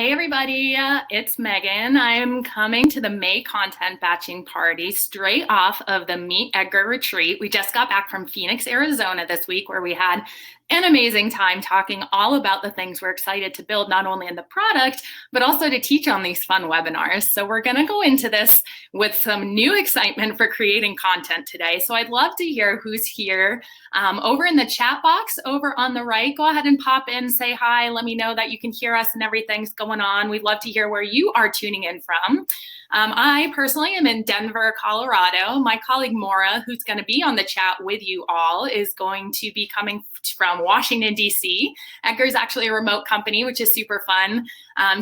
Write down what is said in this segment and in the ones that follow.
Hey everybody, it's Megan. I'm coming to the May content batching party straight off of the Meet Edgar retreat. We just got back from Phoenix, Arizona this week where we had an amazing time talking all about the things we're excited to build, not only in the product, but also to teach on these fun webinars. So we're gonna go into this with some new excitement for creating content today. So I'd love to hear who's here. Over in the chat box over on the right, go ahead and pop in, say hi, let me know that you can hear us and everything's going on. We'd love to hear where you are tuning in from. I personally am in Denver, Colorado. My colleague Maura, who's going to be on the chat with you all, is going to be coming from Washington, D.C. Edgar is actually a remote company, which is super fun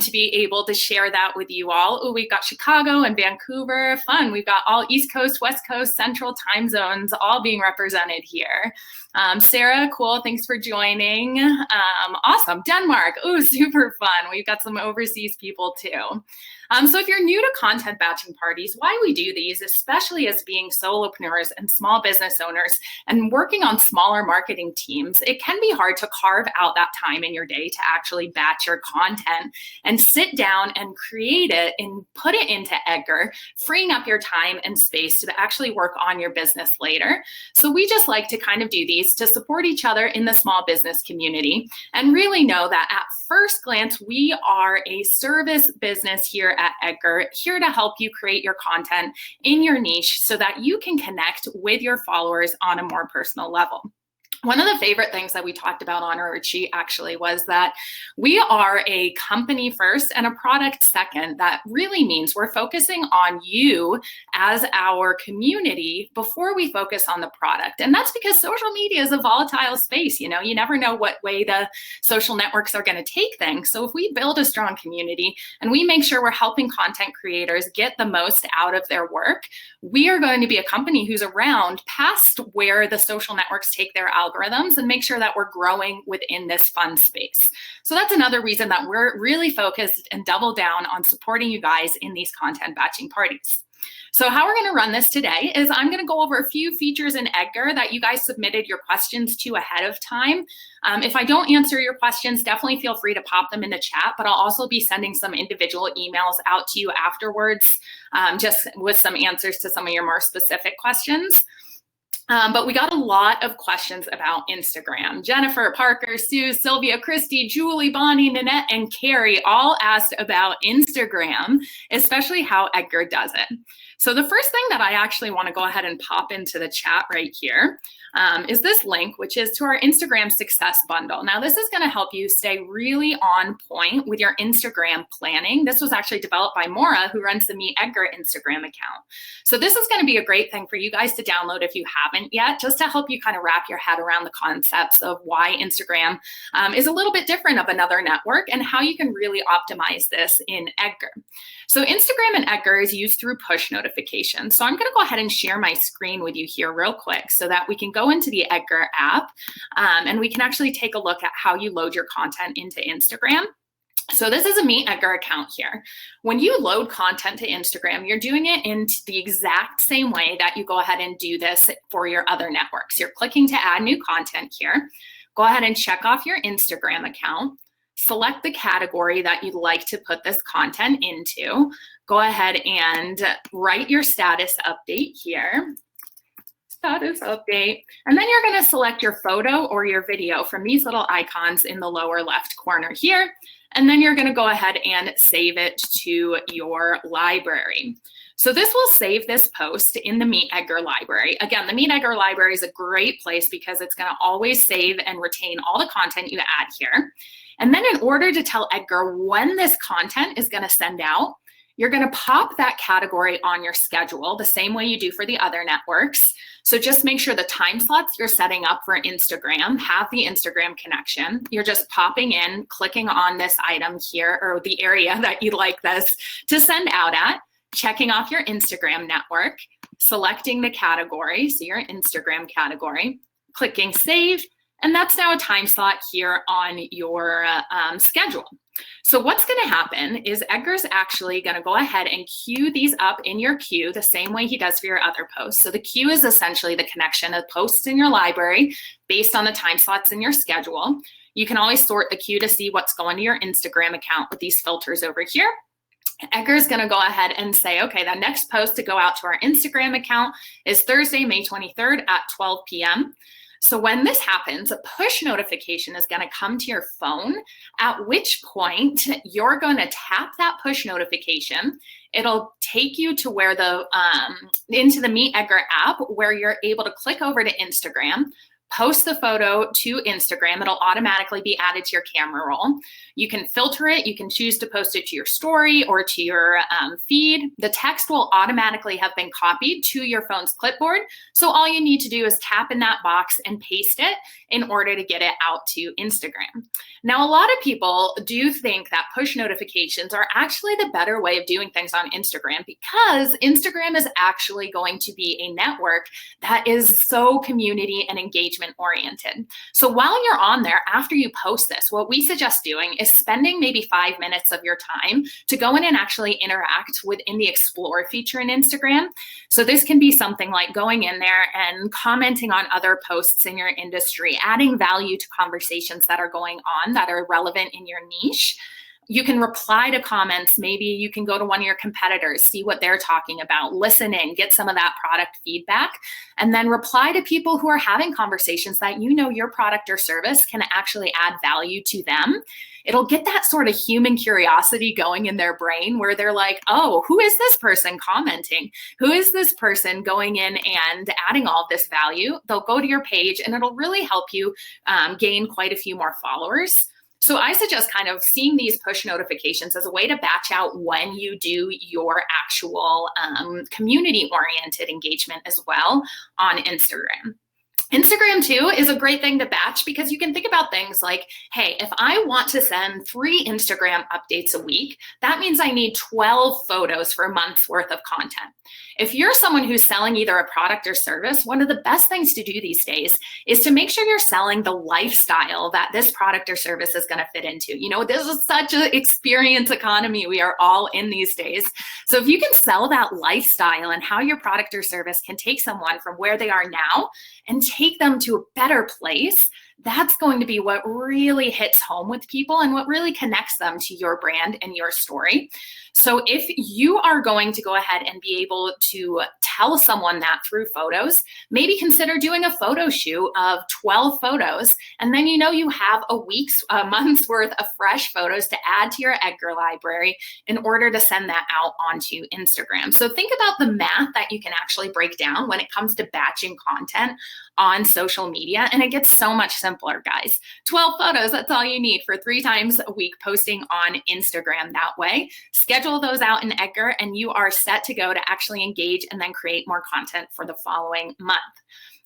to be able to share that with you all. Ooh, we've got Chicago and Vancouver. Fun. We've got all East Coast, West Coast, Central time zones all being represented here. Sarah, cool. Thanks for joining. Awesome. Denmark. Ooh, super fun. We've got some overseas people too. So if you're new to content batching parties, why we do these, especially as being solopreneurs and small business owners and working on smaller marketing teams, it can be hard to carve out that time in your day to actually batch your content and sit down and create it and put it into Edgar, freeing up your time and space to actually work on your business later. So we just like to kind of do these to support each other in the small business community and really know that at first glance, we are a service business here at Edgar, here to help you create your content in your niche so that you can connect with your followers on a more personal level. One of the favorite things that we talked about on our retreat actually was that we are a company first and a product second. That really means we're focusing on you as our community before we focus on the product. And that's because social media is a volatile space. You know, you never know what way the social networks are going to take things. So if we build a strong community and we make sure we're helping content creators get the most out of their work, we are going to be a company who's around past where the social networks take their algorithms and make sure that we're growing within this fun space. So that's another reason that we're really focused and double down on supporting you guys in these content batching parties. So how we're going to run this today is I'm going to go over a few features in Edgar that you guys submitted your questions to ahead of time. If I don't answer your questions, definitely feel free to pop them in the chat, but I'll also be sending some individual emails out to you afterwards, just with some answers to some of your more specific questions. But we got a lot of questions about Instagram. Jennifer, Parker, Sue, Sylvia, Christy, Julie, Bonnie, Nanette, and Carrie all asked about Instagram, especially how Edgar does it. So the first thing that I actually want to go ahead and pop into the chat right here is this link, which is to our Instagram Success Bundle. Now, this is going to help you stay really on point with your Instagram planning. This was actually developed by Maura, who runs the MeetEdgar Instagram account. So this is going to be a great thing for you guys to download if you haven't yet, just to help you kind of wrap your head around the concepts of why Instagram is a little bit different of another network and how you can really optimize this in Edgar. So Instagram and Edgar is used through push notifications. So I'm going to go ahead and share my screen with you here real quick so that we can go into the Edgar app and we can actually take a look at how you load your content into Instagram. So this is a MeetEdgar account here. When you load content to Instagram, you're doing it in the exact same way that you go ahead and do this for your other networks. You're clicking to add new content here. Go ahead and check off your Instagram account. Select the category that you'd like to put this content into. Go ahead and write your status update here. Status update. And then you're going to select your photo or your video from these little icons in the lower left corner here. And then you're going to go ahead and save it to your library. So this will save this post in the MeetEdgar library. Again, the MeetEdgar library is a great place because it's going to always save and retain all the content you add here. And then in order to tell Edgar when this content is going to send out, you're going to pop that category on your schedule the same way you do for the other networks. So just make sure the time slots you're setting up for Instagram have the Instagram connection. You're just popping in, clicking on this item here or the area that you'd like this to send out at, checking off your Instagram network, selecting the category, so your Instagram category, clicking save, and that's now a time slot here on your schedule. So what's going to happen is Edgar's actually going to go ahead and queue these up in your queue the same way he does for your other posts. So the queue is essentially the connection of posts in your library based on the time slots in your schedule. You can always sort the queue to see what's going to your Instagram account with these filters over here. Edgar is going to go ahead and say, okay, the next post to go out to our Instagram account is Thursday, May 23rd at 12 p.m. So when this happens, a push notification is going to come to your phone, at which point you're going to tap that push notification. It'll take you to where into the MeetEdgar app, where you're able to click over to Instagram, post the photo to Instagram. It'll automatically be added to your camera roll. You can filter it. You can choose to post it to your story or to your feed. The text will automatically have been copied to your phone's clipboard. So all you need to do is tap in that box and paste it in order to get it out to Instagram. Now, a lot of people do think that push notifications are actually the better way of doing things on Instagram, because Instagram is actually going to be a network that is so community and engagement oriented. So while you're on there, after you post this, what we suggest doing is spending maybe 5 minutes of your time to go in and actually interact within the Explore feature in Instagram. So this can be something like going in there and commenting on other posts in your industry, adding value to conversations that are going on that are relevant in your niche. You can reply to comments. Maybe you can go to one of your competitors, see what they're talking about, listen in, get some of that product feedback, and then reply to people who are having conversations that you know your product or service can actually add value to them. It'll get that sort of human curiosity going in their brain where they're like, oh, who is this person commenting? Who is this person going in and adding all of this value? They'll go to your page and it'll really help you gain quite a few more followers. So I suggest kind of seeing these push notifications as a way to batch out when you do your actual community-oriented engagement as well on Instagram. Instagram too is a great thing to batch, because you can think about things like, hey, if I want to send 3 Instagram updates a week, that means I need 12 photos for a month's worth of content. If you're someone who's selling either a product or service, one of the best things to do these days is to make sure you're selling the lifestyle that this product or service is going to fit into. You know, this is such an experience economy we are all in these days. So if you can sell that lifestyle and how your product or service can take someone from where they are now and take them to a better place, that's going to be what really hits home with people and what really connects them to your brand and your story. So if you are going to go ahead and be able to tell someone that through photos, maybe consider doing a photo shoot of 12 photos, and then you know you have a month's worth of fresh photos to add to your Edgar library in order to send that out onto Instagram. So think about the math that you can actually break down when it comes to batching content on social media, and it gets so much simpler, guys. 12 photos, that's all you need for 3 times a week posting on Instagram that way. Schedule those out in Edgar and you are set to go to actually engage and then create more content for the following month.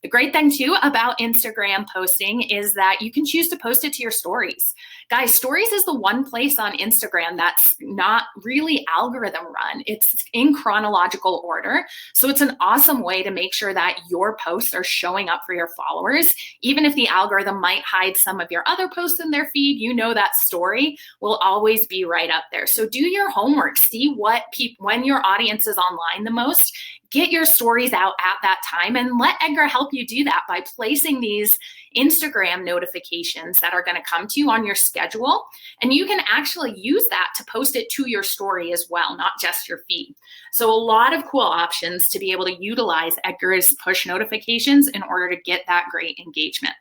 The great thing too about Instagram posting is that you can choose to post it to your stories. Guys, stories is the one place on Instagram that's not really algorithm run. It's in chronological order. So it's an awesome way to make sure that your posts are showing up for your followers. Even if the algorithm might hide some of your other posts in their feed, you know that story will always be right up there. So do your homework, see when your audience is online the most. Get your stories out at that time and let Edgar help you do that by placing these Instagram notifications that are going to come to you on your schedule. And you can actually use that to post it to your story as well, not just your feed. So a lot of cool options to be able to utilize Edgar's push notifications in order to get that great engagement.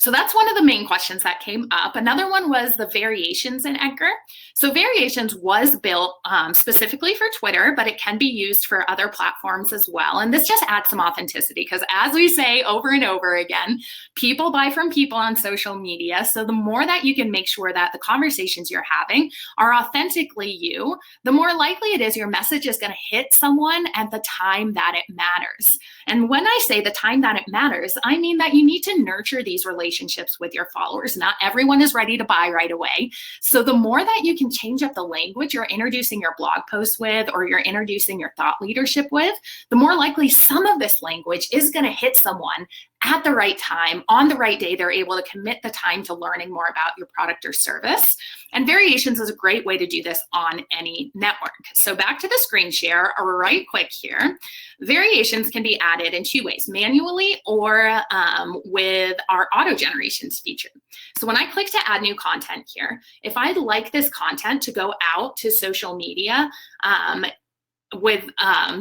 So that's one of the main questions that came up. Another one was the variations in Edgar. So variations was built specifically for Twitter, but it can be used for other platforms as well. And this just adds some authenticity because, as we say over and over again, people buy from people on social media. So the more that you can make sure that the conversations you're having are authentically you, the more likely it is your message is going to hit someone at the time that it matters. And when I say the time that it matters, I mean that you need to nurture these relationships with your followers. Not everyone is ready to buy right away. So the more that you can change up the language you're introducing your blog posts with, or you're introducing your thought leadership with, the more likely some of this language is going to hit someone at the right time, on the right day, they're able to commit the time to learning more about your product or service. And variations is a great way to do this on any network. So back to the screen share right quick here. Variations can be added in 2 ways, manually or with our auto generations feature. So when I click to add new content here, if I'd like this content to go out to social media, with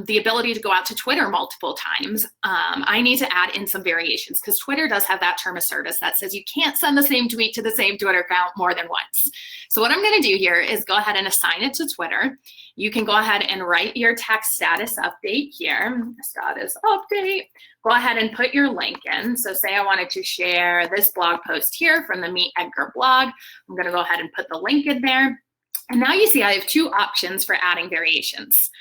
the ability to go out to Twitter multiple times, I need to add in some variations because Twitter does have that term of service that says you can't send the same tweet to the same Twitter account more than once. So what I'm going to do here is go ahead and assign it to Twitter. You can go ahead and write your text status update here, status update. Go ahead and put your link in. So say I wanted to share this blog post here from the MeetEdgar blog. I'm going to go ahead and put the link in there. And now you see I have 2 options for adding variations.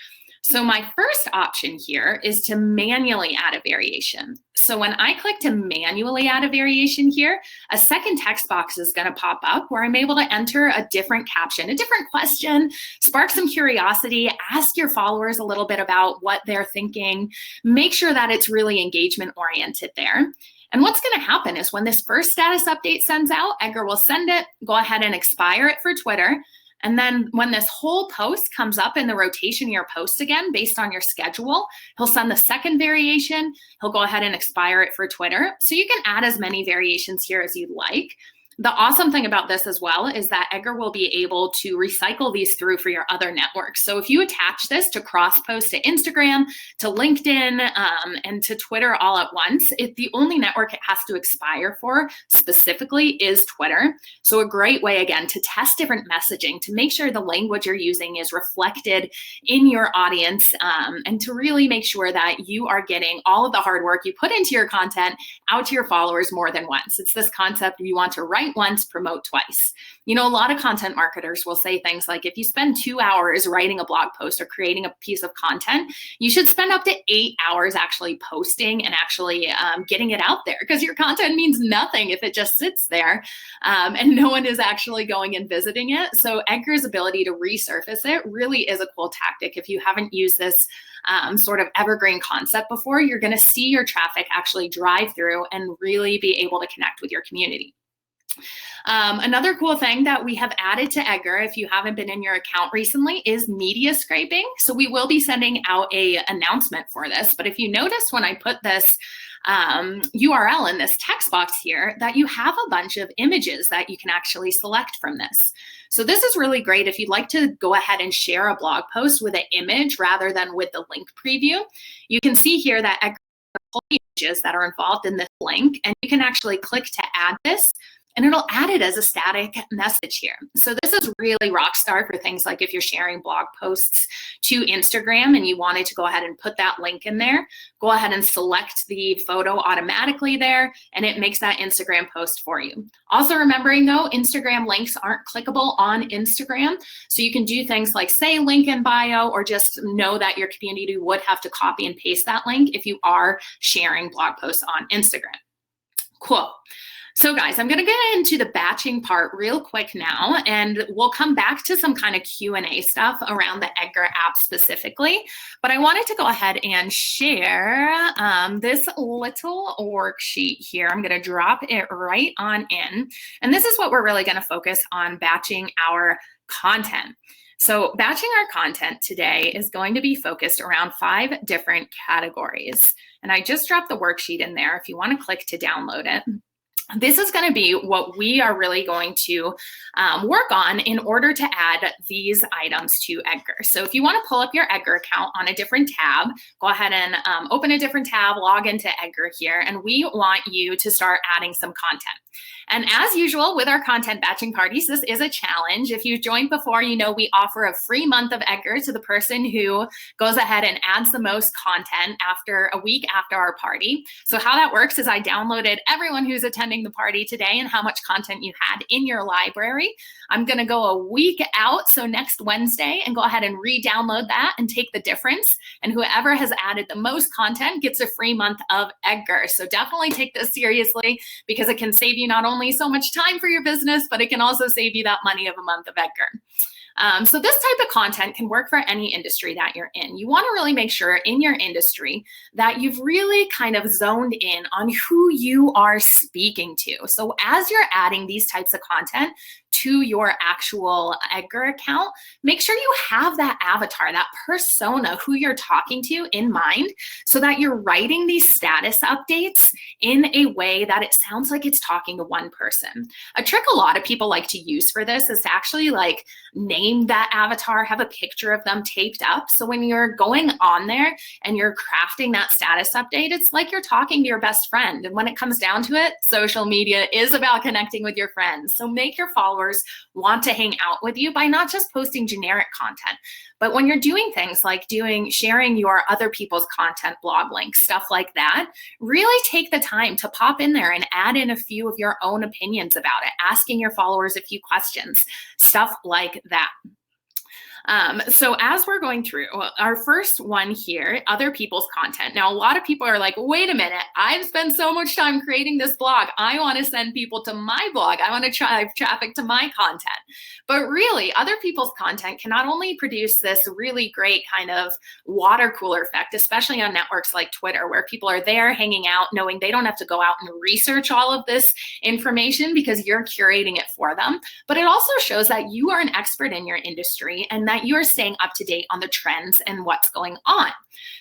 So my first option here is to manually add a variation. So when I click to manually add a variation here, a second text box is going to pop up where I'm able to enter a different caption, a different question, spark some curiosity, ask your followers a little bit about what they're thinking, make sure that it's really engagement oriented there. And what's going to happen is when this first status update sends out, Edgar will send it, go ahead and expire it for Twitter. And then when this whole post comes up in the rotation of your posts again, based on your schedule, he'll send the second variation. He'll go ahead and expire it for Twitter. So you can add as many variations here as you'd like. The awesome thing about this as well is that Edgar will be able to recycle these through for your other networks. So if you attach this to cross-post to Instagram, to LinkedIn, and to Twitter all at once, the only network it has to expire for specifically is Twitter. So a great way, again, to test different messaging, to make sure the language you're using is reflected in your audience, and to really make sure that you are getting all of the hard work you put into your content out to your followers more than once. It's this concept you want to write once, promote twice. You know, a lot of content marketers will say things like, if you spend 2 hours writing a blog post or creating a piece of content, you should spend up to 8 hours actually posting and actually getting it out there, because your content means nothing if it just sits there and no one is actually going and visiting it. So Edgar's ability to resurface it really is a cool tactic. If you haven't used this sort of evergreen concept before, you're going to see your traffic actually drive through and really be able to connect with your community. Another cool thing that we have added to Edgar, if you haven't been in your account recently, is media scraping. So we will be sending out an announcement for this. But if you notice when I put this URL in this text box here, that you have a bunch of images that you can actually select from this. So this is really great if you'd like to go ahead and share a blog post with an image rather than with the link preview. You can see here that Edgar has images that are involved in this link, and you can actually click to add this, and it'll add it as a static message here. So this is really rock star for things like if you're sharing blog posts to Instagram and you wanted to go ahead and put that link in there, go ahead and select the photo automatically there, and it makes that Instagram post for you. Also remembering though, Instagram links aren't clickable on Instagram. So you can do things like say link in bio, or just know that your community would have to copy and paste that link if you are sharing blog posts on Instagram. Cool. So guys, I'm going to get into the batching part real quick now, and we'll come back to some kind of Q&A stuff around the Edgar app specifically. But I wanted to go ahead and share this little worksheet here. I'm going to drop it right on in. And this is what we're really going to focus on, batching our content. So batching our content today is going to be focused around 5 different categories. And I just dropped the worksheet in there if you want to click to download it. This is going to be what we are really going to work on in order to add these items to Edgar. So if you want to pull up your Edgar account on a different tab, go ahead and open a different tab, log into Edgar here, and we want you to start adding some content. And as usual with our content batching parties, this is a challenge. If you've joined before, you know we offer a free month of Edgar to the person who goes ahead and adds the most content after a week after our party. So how that works is I downloaded everyone who's attending the party today and how much content you had in your library. I'm going to go a week out, so next Wednesday, and go ahead and re-download that and take the difference. And whoever has added the most content gets a free month of Edgar. So definitely take this seriously, because it can save you not only so much time for your business, but it can also save you that money of a month of Edgar. So this type of content can work for any industry that you're in. You want to really make sure in your industry that you've really kind of zoned in on who you are speaking to. So as you're adding these types of content to your actual Edgar account, make sure you have that avatar, that persona, who you're talking to in mind, so that you're writing these status updates in a way that it sounds like it's talking to one person. A trick a lot of people like to use for this is to actually like name that avatar, have a picture of them taped up. So when you're going on there and you're crafting that status update, it's like you're talking to your best friend. And when it comes down to it, social media is about connecting with your friends. So make your followers want to hang out with you by not just posting generic content, but when you're doing things like sharing your other people's content, blog links, stuff like that, really take the time to pop in there and add in a few of your own opinions about it, asking your followers a few questions, stuff like that. So as we're going through our first one here, other people's content. Now, a lot of people are like, wait a minute, I've spent so much time creating this blog. I want to send people to my blog. I want to drive traffic to my content. But really, other people's content can not only produce this really great kind of water cooler effect, especially on networks like Twitter, where people are there hanging out, knowing they don't have to go out and research all of this information because you're curating it for them. But it also shows that you are an expert in your industry and that you are staying up to date on the trends and what's going on.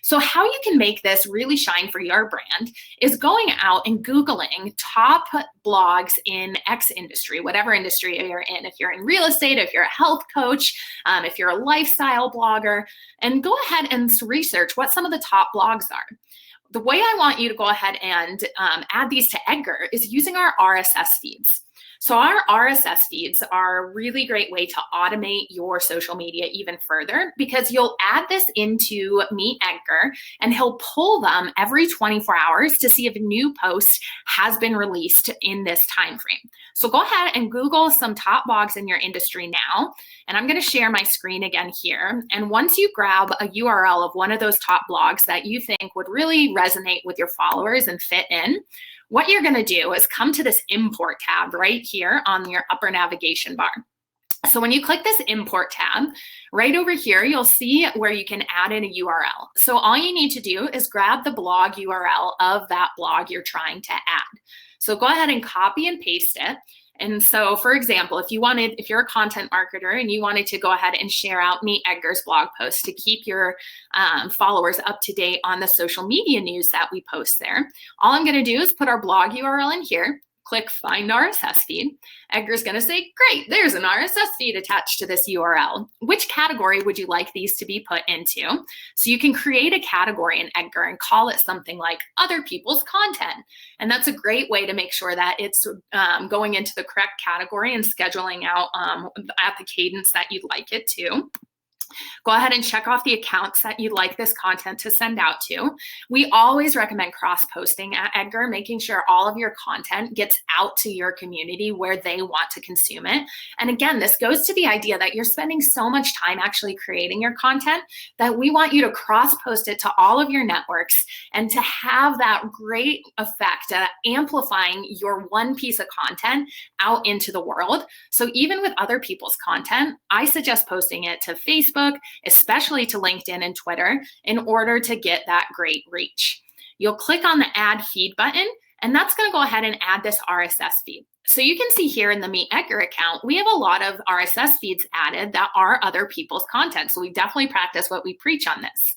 So how you can make this really shine for your brand is going out and Googling top blogs in X industry, whatever industry you're in. If you're in real estate, if you're a health coach, if you're a lifestyle blogger, and go ahead and research what some of the top blogs are. The way I want you to go ahead and add these to Edgar is using our RSS feeds. So our RSS feeds are a really great way to automate your social media even further, because you'll add this into MeetEdgar and he'll pull them every 24 hours to see if a new post has been released in this time frame. So go ahead and Google some top blogs in your industry now. And I'm going to share my screen again here. And once you grab a URL of one of those top blogs that you think would really resonate with your followers and fit in, what you're going to do is come to this import tab right here on your upper navigation bar. So when you click this import tab, right over here, you'll see where you can add in a URL. So all you need to do is grab the blog URL of that blog you're trying to add. So go ahead and copy and paste it. And so, for example, if you're a content marketer and you wanted to go ahead and share out MeetEdgar's blog post to keep your followers up to date on the social media news that we post there, all I'm going to do is put our blog URL in here, click Find RSS Feed. Edgar's going to say, great, there's an RSS feed attached to this URL. Which category would you like these to be put into? So you can create a category in Edgar and call it something like other people's content. And that's a great way to make sure that it's going into the correct category and scheduling out at the cadence that you'd like it to. Go ahead and check off the accounts that you'd like this content to send out to. We always recommend cross-posting at Edgar, making sure all of your content gets out to your community where they want to consume it. And again, this goes to the idea that you're spending so much time actually creating your content that we want you to cross-post it to all of your networks and to have that great effect at amplifying your one piece of content out into the world. So even with other people's content, I suggest posting it to Facebook, especially to LinkedIn and Twitter, in order to get that great reach. You'll click on the Add Feed button, and that's going to go ahead and add this RSS feed. So you can see here in the MeetEdgar account, we have a lot of RSS feeds added that are other people's content. So we definitely practice what we preach on this.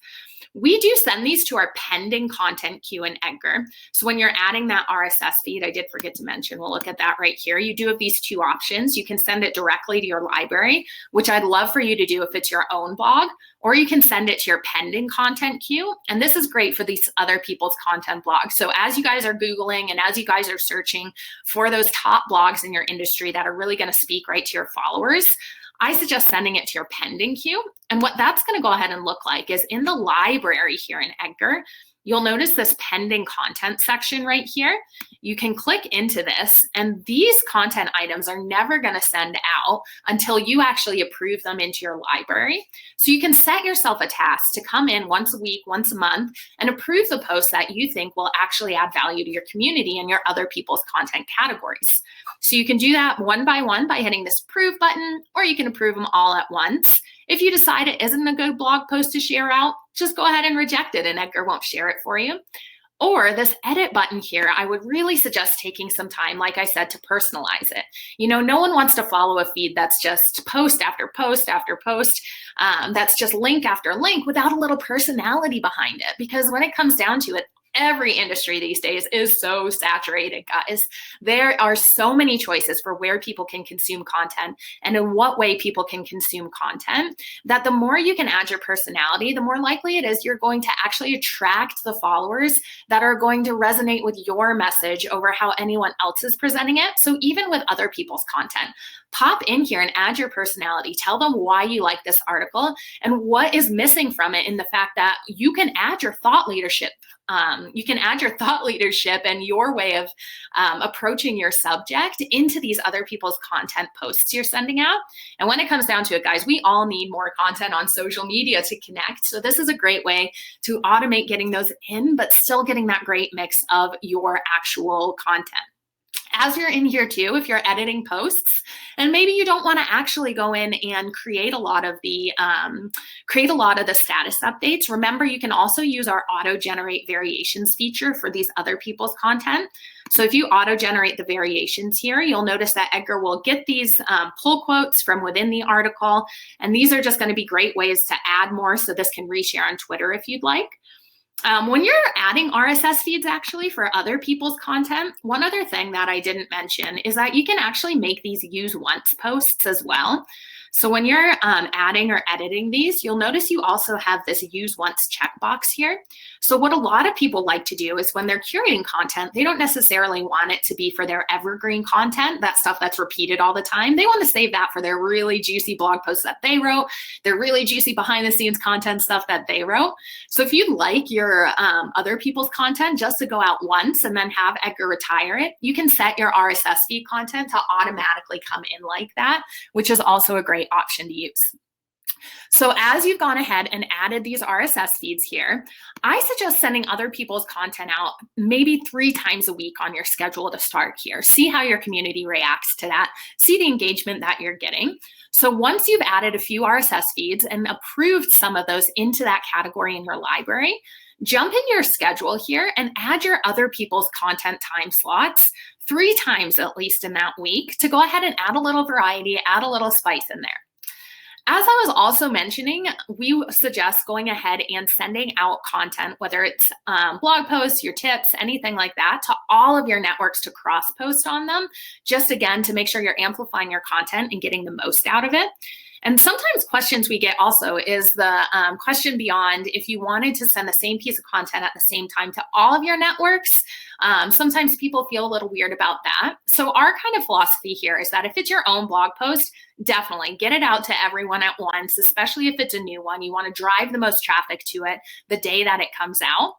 We do send these to our pending content queue in Edgar. So when you're adding that RSS feed, I did forget to mention, we'll look at that right here. You do have these two options. You can send it directly to your library, which I'd love for you to do if it's your own blog, or you can send it to your pending content queue. And this is great for these other people's content blogs. So as you guys are Googling and as you guys are searching for those top blogs in your industry that are really going to speak right to your followers, I suggest sending it to your pending queue. And what that's going to go ahead and look like is in the library here in Edgar, you'll notice this pending content section right here. You can click into this, and these content items are never going to send out until you actually approve them into your library. So you can set yourself a task to come in once a week, once a month, and approve the posts that you think will actually add value to your community and your other people's content categories. So you can do that one by one by hitting this approve button, or you can approve them all at once. If you decide it isn't a good blog post to share out, just go ahead and reject it and Edgar won't share it for you. Or this edit button here, I would really suggest taking some time, like I said, to personalize it. You know, no one wants to follow a feed that's just post after post after post, that's just link after link without a little personality behind it. Because when it comes down to it, every industry these days is so saturated, guys. There are so many choices for where people can consume content and in what way people can consume content, that the more you can add your personality, the more likely it is you're going to actually attract the followers that are going to resonate with your message over how anyone else is presenting it. So even with other people's content, pop in here and add your personality. Tell them why you like this article and what is missing from it in the fact that you can add your thought leadership. You can add your thought leadership and your way of approaching your subject into these other people's content posts you're sending out. And when it comes down to it, guys, we all need more content on social media to connect. So this is a great way to automate getting those in, but still getting that great mix of your actual content. As you're in here too, if you're editing posts and maybe you don't want to actually go in and create a lot of the status updates, remember you can also use our auto generate variations feature for these other people's content. So if you auto generate the variations here, you'll notice that Edgar will get these pull quotes from within the article, and these are just going to be great ways to add more, so this can reshare on Twitter if you'd like. When you're adding RSS feeds actually for other people's content, one other thing that I didn't mention is that you can actually make these use once posts as well. So when you're adding or editing these, you'll notice you also have this use once checkbox here. So what a lot of people like to do is when they're curating content, they don't necessarily want it to be for their evergreen content, that stuff that's repeated all the time. They want to save that for their really juicy blog posts that they wrote, their really juicy behind the scenes content stuff that they wrote. So if you'd like your other people's content just to go out once and then have Edgar retire it, you can set your RSS feed content to automatically come in like that, which is also a great option to use. So as you've gone ahead and added these RSS feeds here, I suggest sending other people's content out maybe 3 times a week on your schedule to start here. See how your community reacts to that. See the engagement that you're getting. So once you've added a few RSS feeds and approved some of those into that category in your library, jump in your schedule here and add your other people's content time slots 3 times at least in that week to go ahead and add a little variety, add a little spice in there. As I was also mentioning, we suggest going ahead and sending out content, whether it's blog posts, your tips, anything like that, to all of your networks to cross-post on them, just again, to make sure you're amplifying your content and getting the most out of it. And sometimes questions we get also is the question beyond if you wanted to send the same piece of content at the same time to all of your networks. Sometimes people feel a little weird about that. So our kind of philosophy here is that if it's your own blog post, definitely get it out to everyone at once, especially if it's a new one. You want to drive the most traffic to it the day that it comes out.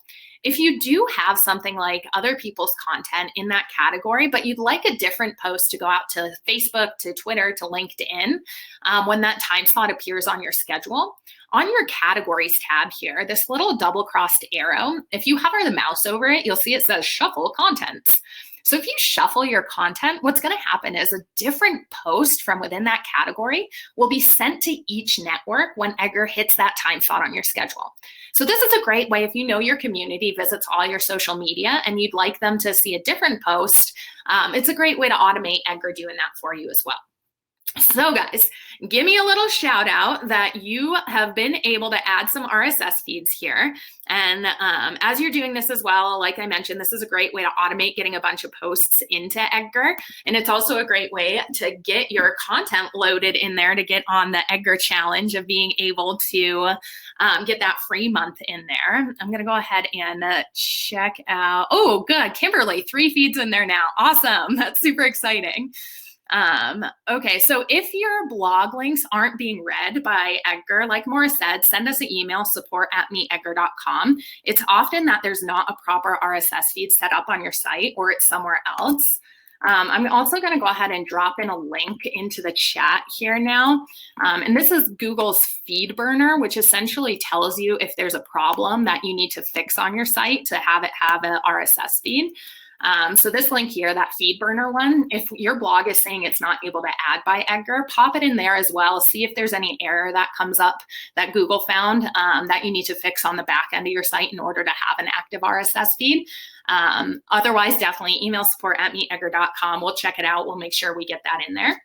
If you do have something like other people's content in that category, but you'd like a different post to go out to Facebook, to Twitter, to LinkedIn, when that time slot appears on your schedule, on your categories tab here, this little double-crossed arrow, if you hover the mouse over it, you'll see it says shuffle contents. So if you shuffle your content, what's going to happen is a different post from within that category will be sent to each network when Edgar hits that time slot on your schedule. So this is a great way if you know your community visits all your social media and you'd like them to see a different post, it's a great way to automate Edgar doing that for you as well. So guys, give me a little shout out that you have been able to add some RSS feeds here. And as you're doing this as well, like I mentioned, this is a great way to automate getting a bunch of posts into Edgar. And it's also a great way to get your content loaded in there to get on the Edgar challenge of being able to get that free month in there. I'm going to go ahead and check out. Oh, good. Kimberly, 3 feeds in there now. Awesome. That's super exciting. Okay, so if your blog links aren't being read by Edgar, like Maura said, send us an email, support@meetedgar.com. It's often that there's not a proper RSS feed set up on your site or it's somewhere else. I'm also going to go ahead and drop in a link into the chat here now. And this is Google's Feedburner, which essentially tells you if there's a problem that you need to fix on your site to have it have an RSS feed. So this link here, that Feedburner one, if your blog is saying it's not able to add by Edgar, pop it in there as well. See if there's any error that comes up that Google found that you need to fix on the back end of your site in order to have an active RSS feed. Otherwise, definitely email support@meetedgar.com. We'll check it out. We'll make sure we get that in there.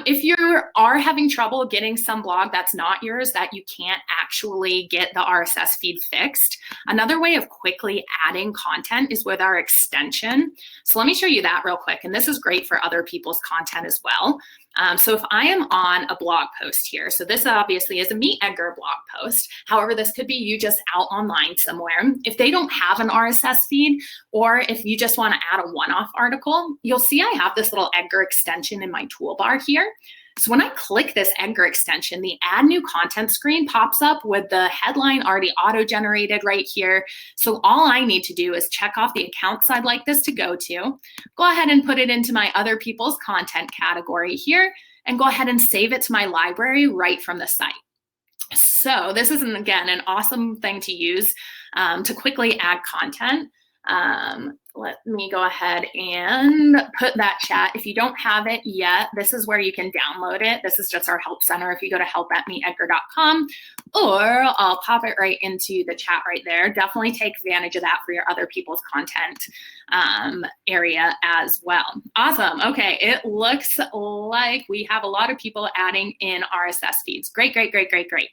If you are having trouble getting some blog that's not yours, that you can't actually get the RSS feed fixed, another way of quickly adding content is with our extension. So let me show you that real quick. And this is great for other people's content as well. So if I am on a blog post here, so this obviously is a MeetEdgar blog post. However, this could be you just out online somewhere. If they don't have an RSS feed, or if you just want to add a one-off article, you'll see I have this little Edgar extension in my toolbar here. So when I click this Edgar extension, the add new content screen pops up with the headline already auto-generated right here. So all I need to do is check off the accounts I'd like this to go ahead and put it into my other people's content category here, and go ahead and save it to my library right from the site. So this is, again, an awesome thing to use to quickly add content. Let me go ahead and put that chat. If you don't have it yet, this is where you can download it. This is just our help center. If you go to help@meetedgar.com, or I'll pop it right into the chat right there. Definitely take advantage of that for your other people's content area as well. Awesome. Okay, it looks like we have a lot of people adding in RSS feeds. Great, great, great, great, great.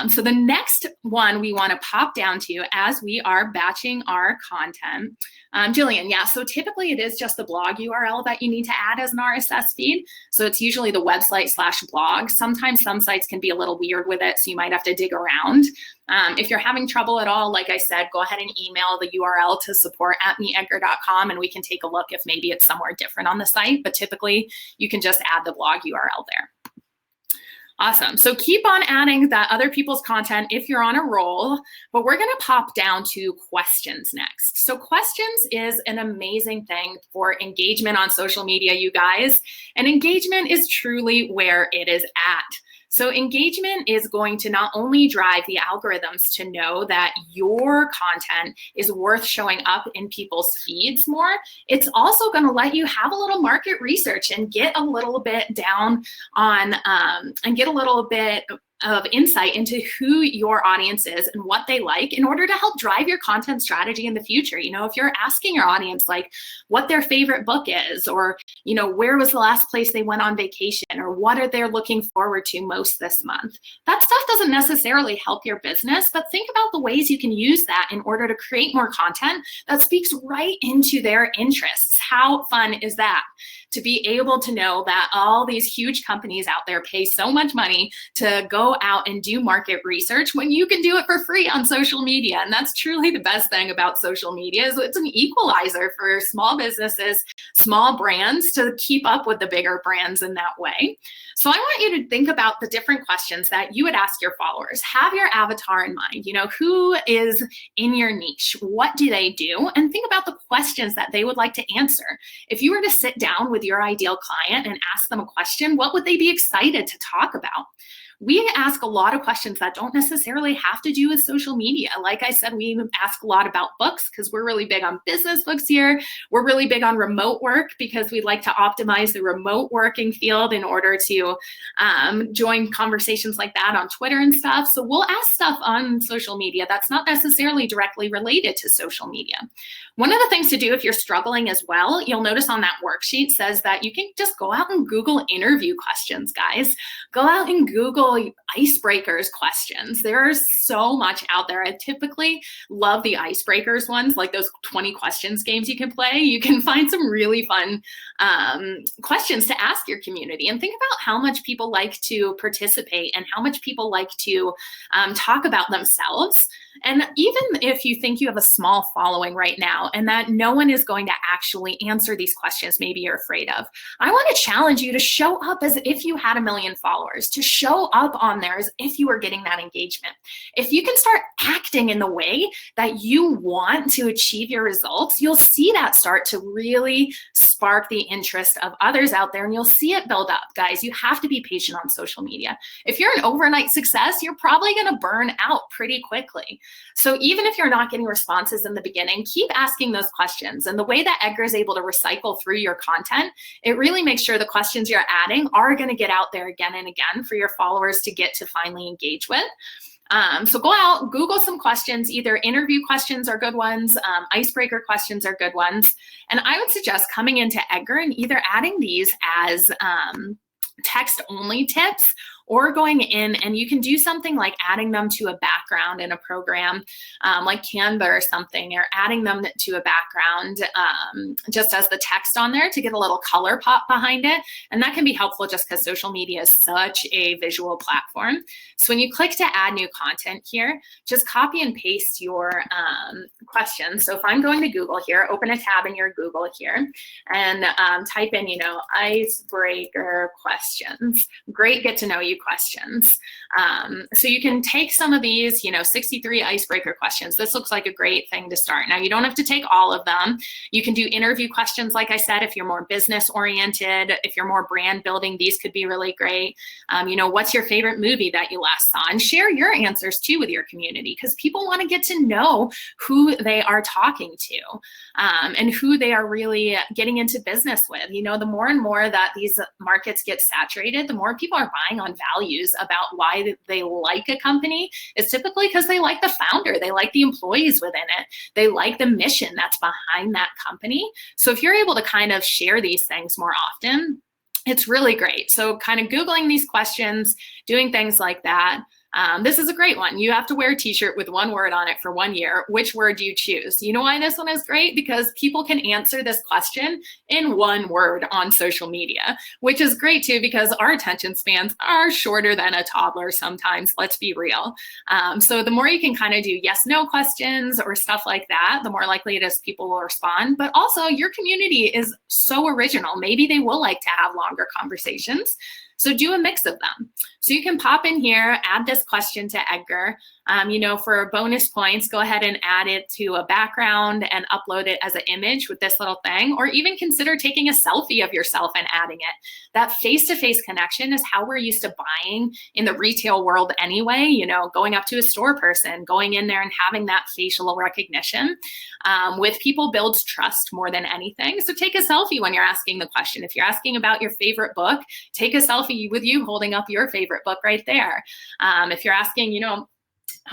So the next one we want to pop down to as we are batching our content. Jillian, yeah, so typically it is just the blog URL that you need to add as an RSS feed. So it's usually the website/blog. Sometimes some sites can be a little weird with it, so you might have to dig around. If you're having trouble at all, like I said, go ahead and email the URL to support@meetedgar.com, and we can take a look if maybe it's somewhere different on the site. But typically, you can just add the blog URL there. Awesome. So keep on adding that other people's content if you're on a roll, but we're going to pop down to questions next. So questions is an amazing thing for engagement on social media, you guys, and engagement is truly where it is at. So engagement is going to not only drive the algorithms to know that your content is worth showing up in people's feeds more, it's also going to let you have a little market research and get a little bit down on and get a little bit of insight into who your audience is and what they like in order to help drive your content strategy in the future. You know, if you're asking your audience like what their favorite book is, or, you know, where was the last place they went on vacation, or what are they looking forward to most this month, that stuff doesn't necessarily help your business, but think about the ways you can use that in order to create more content that speaks right into their interests. How fun is that? To be able to know that all these huge companies out there pay so much money to go out and do market research when you can do it for free on social media. And that's truly the best thing about social media, is it's an equalizer for small businesses, small brands, to keep up with the bigger brands in that way. So I want you to think about the different questions that you would ask your followers. Have your avatar in mind. You know, who is in your niche? What do they do? And think about the questions that they would like to answer. If you were to sit down with your ideal client and ask them a question, what would they be excited to talk about? We ask a lot of questions that don't necessarily have to do with social media. Like I said, we ask a lot about books because we're really big on business books here. We're really big on remote work because we'd like to optimize the remote working field in order to join conversations like that on Twitter and stuff. So we'll ask stuff on social media that's not necessarily directly related to social media. One of the things to do if you're struggling as well, you'll notice on that worksheet says that you can just go out and Google interview questions, guys. Go out and Google icebreakers questions. There's so much out there. I typically love the icebreakers ones, like those 20 questions games you can play. You can find some really fun questions to ask your community, and think about how much people like to participate and how much people like to talk about themselves. And even if you think you have a small following right now and that no one is going to actually answer these questions maybe you're afraid of, I want to challenge you to show up as if you had 1 million followers, to show up on there as if you were getting that engagement. If you can start acting in the way that you want to achieve your results, you'll see that start to really spark the interest of others out there, and you'll see it build up. Guys, you have to be patient on social media. If you're an overnight success, you're probably going to burn out pretty quickly. So even if you're not getting responses in the beginning, keep asking those questions. And the way that Edgar is able to recycle through your content, it really makes sure the questions you're adding are going to get out there again and again for your followers to get to finally engage with. So go out, Google some questions, either interview questions are good ones, icebreaker questions are good ones. And I would suggest coming into Edgar and either adding these as text-only tips, or going in and you can do something like adding them to a background in a program like Canva or something, or adding them to a background just as the text on there to get a little color pop behind it. And that can be helpful just because social media is such a visual platform. So when you click to add new content here, just copy and paste your questions. So if I'm going to Google here, open a tab in your Google here and type in, icebreaker questions. Great get to know you questions. So you can take some of these, 63 icebreaker questions. This looks like a great thing to start. Now, you don't have to take all of them. You can do interview questions, like I said, if you're more business oriented, if you're more brand building, these could be really great. What's your favorite movie that you last saw? And share your answers too with your community, because people want to get to know who they are talking to and who they are really getting into business with. The more and more that these markets get saturated, the more people are buying on values about why they like a company. It's typically because they like the founder, they like the employees within it, they like the mission that's behind that company. So if you're able to kind of share these things more often, it's really great. So kind of Googling these questions, doing things like that. This is a great one. You have to wear a t-shirt with one word on it for 1 year. Which word do you choose? You know why this one is great? Because people can answer this question in 1 word on social media, which is great too, because our attention spans are shorter than a toddler sometimes, let's be real. So the more you can kind of do yes, no questions or stuff like that, the more likely it is people will respond. But also your community is so original. Maybe they will like to have longer conversations. So do a mix of them. So you can pop in here, add this question to Edgar. For bonus points, go ahead and add it to a background and upload it as an image with this little thing, or even consider taking a selfie of yourself and adding it. That face-to-face connection is how we're used to buying in the retail world anyway, going up to a store person, going in there and having that facial recognition with people builds trust more than anything. So take a selfie when you're asking the question. If you're asking about your favorite book, take a selfie with you holding up your favorite book right there. If you're asking,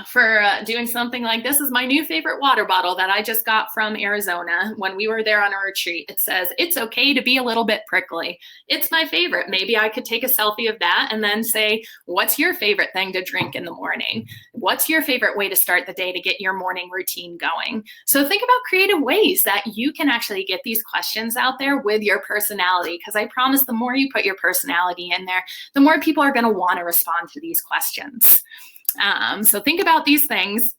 for doing something like this is my new favorite water bottle that I just got from Arizona when we were there on a retreat. It says, it's okay to be a little bit prickly. It's my favorite. Maybe I could take a selfie of that and then say, what's your favorite thing to drink in the morning? What's your favorite way to start the day to get your morning routine going? So think about creative ways that you can actually get these questions out there with your personality, because I promise the more you put your personality in there, the more people are going to want to respond to these questions. So think about these things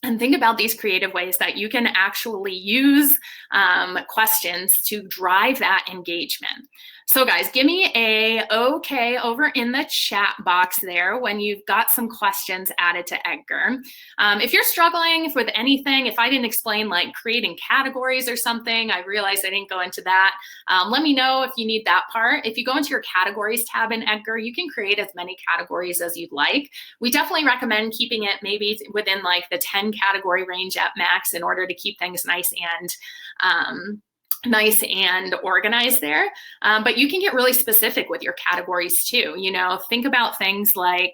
and think about these creative ways that you can actually use questions to drive that engagement. So guys, give me a okay over in the chat box there when you've got some questions added to Edgar. If you're struggling with anything, if I didn't explain like creating categories or something, I realized I didn't go into that. Let me know if you need that part. If you go into your categories tab in Edgar, you can create as many categories as you'd like. We definitely recommend keeping it maybe within like the 10 category range at max in order to keep things nice and organized there. But you can get really specific with your categories too. Think about things like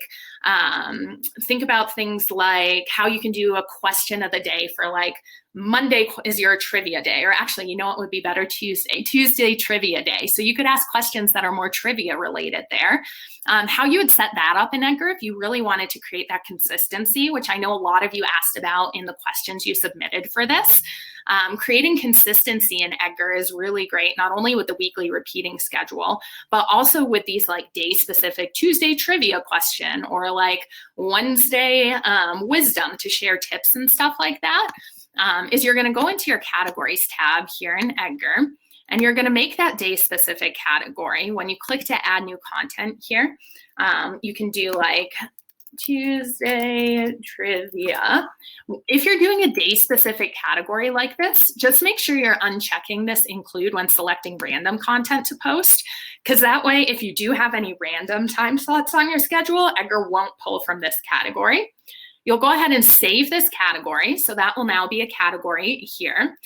how you can do a question of the day for like Monday is your trivia day, or actually, what would be better? Tuesday trivia day. So you could ask questions that are more trivia related there. How you would set that up in Edgar if you really wanted to create that consistency, which I know a lot of you asked about in the questions you submitted for this. Creating consistency in Edgar is really great, not only with the weekly repeating schedule, but also with these like day specific Tuesday trivia question or like Wednesday wisdom to share tips and stuff like that, is you're going to go into your categories tab here in Edgar, and you're going to make that day specific category. When you click to add new content here, you can do like Tuesday trivia. If you're doing a day specific category like this, just make sure you're unchecking this include when selecting random content to post, because that way, if you do have any random time slots on your schedule, Edgar won't pull from this category. You'll go ahead and save this category. So that will now be a category here.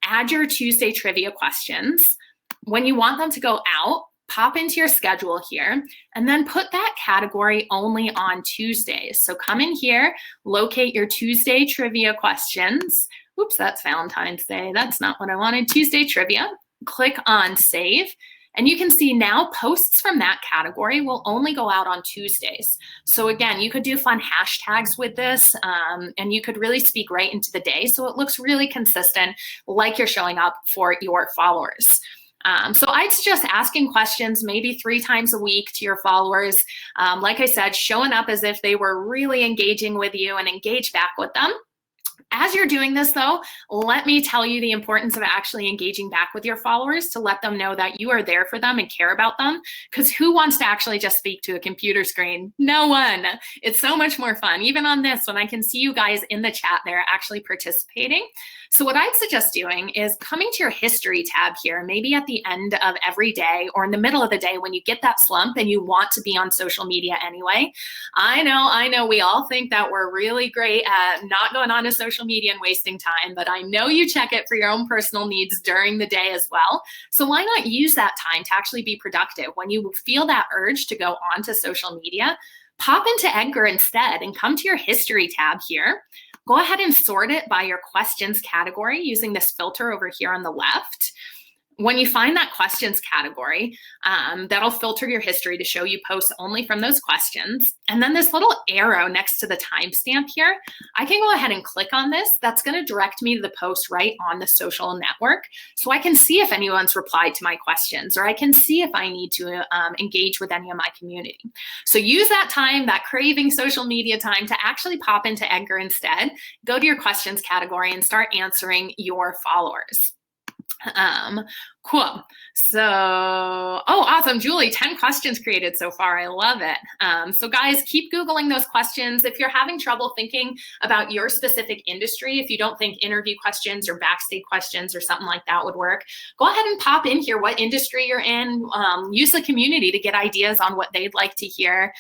Add your Tuesday trivia questions. When you want them to go out, pop into your schedule here, and then put that category only on Tuesdays. So come in here, locate your Tuesday trivia questions. Oops, that's Valentine's Day. That's not what I wanted. Tuesday trivia. Click on save. And you can see now posts from that category will only go out on Tuesdays. So again, you could do fun hashtags with this, and you could really speak right into the day. So it looks really consistent, like you're showing up for your followers. So I'd suggest asking questions maybe 3 times a week to your followers. Like I said, showing up as if they were really engaging with you and engage back with them. As you're doing this though, let me tell you the importance of actually engaging back with your followers to let them know that you are there for them and care about them. Because who wants to actually just speak to a computer screen? No one. It's so much more fun. Even on this, when I can see you guys in the chat there actually participating. So what I'd suggest doing is coming to your history tab here, maybe at the end of every day or in the middle of the day when you get that slump and you want to be on social media anyway. I know we all think that we're really great at not going on to social media and wasting time, but I know you check it for your own personal needs during the day as well. So why not use that time to actually be productive? When you feel that urge to go on to social media, pop into Edgar instead and come to your history tab here. Go ahead and sort it by your questions category using this filter over here on the left. When you find that questions category, that'll filter your history to show you posts only from those questions. And then this little arrow next to the timestamp here, I can go ahead and click on this. That's going to direct me to the post right on the social network. So I can see if anyone's replied to my questions, or I can see if I need to engage with any of my community. So use that time, that craving social media time, to actually pop into Edgar instead. Go to your questions category and start answering your followers. Cool. So, oh, awesome, Julie, 10 questions created so far. I love it. So guys, keep Googling those questions. If you're having trouble thinking about your specific industry, if you don't think interview questions or backstage questions or something like that would work, go ahead and pop in here what industry you're in. Use the community to get ideas on what they'd like to hear.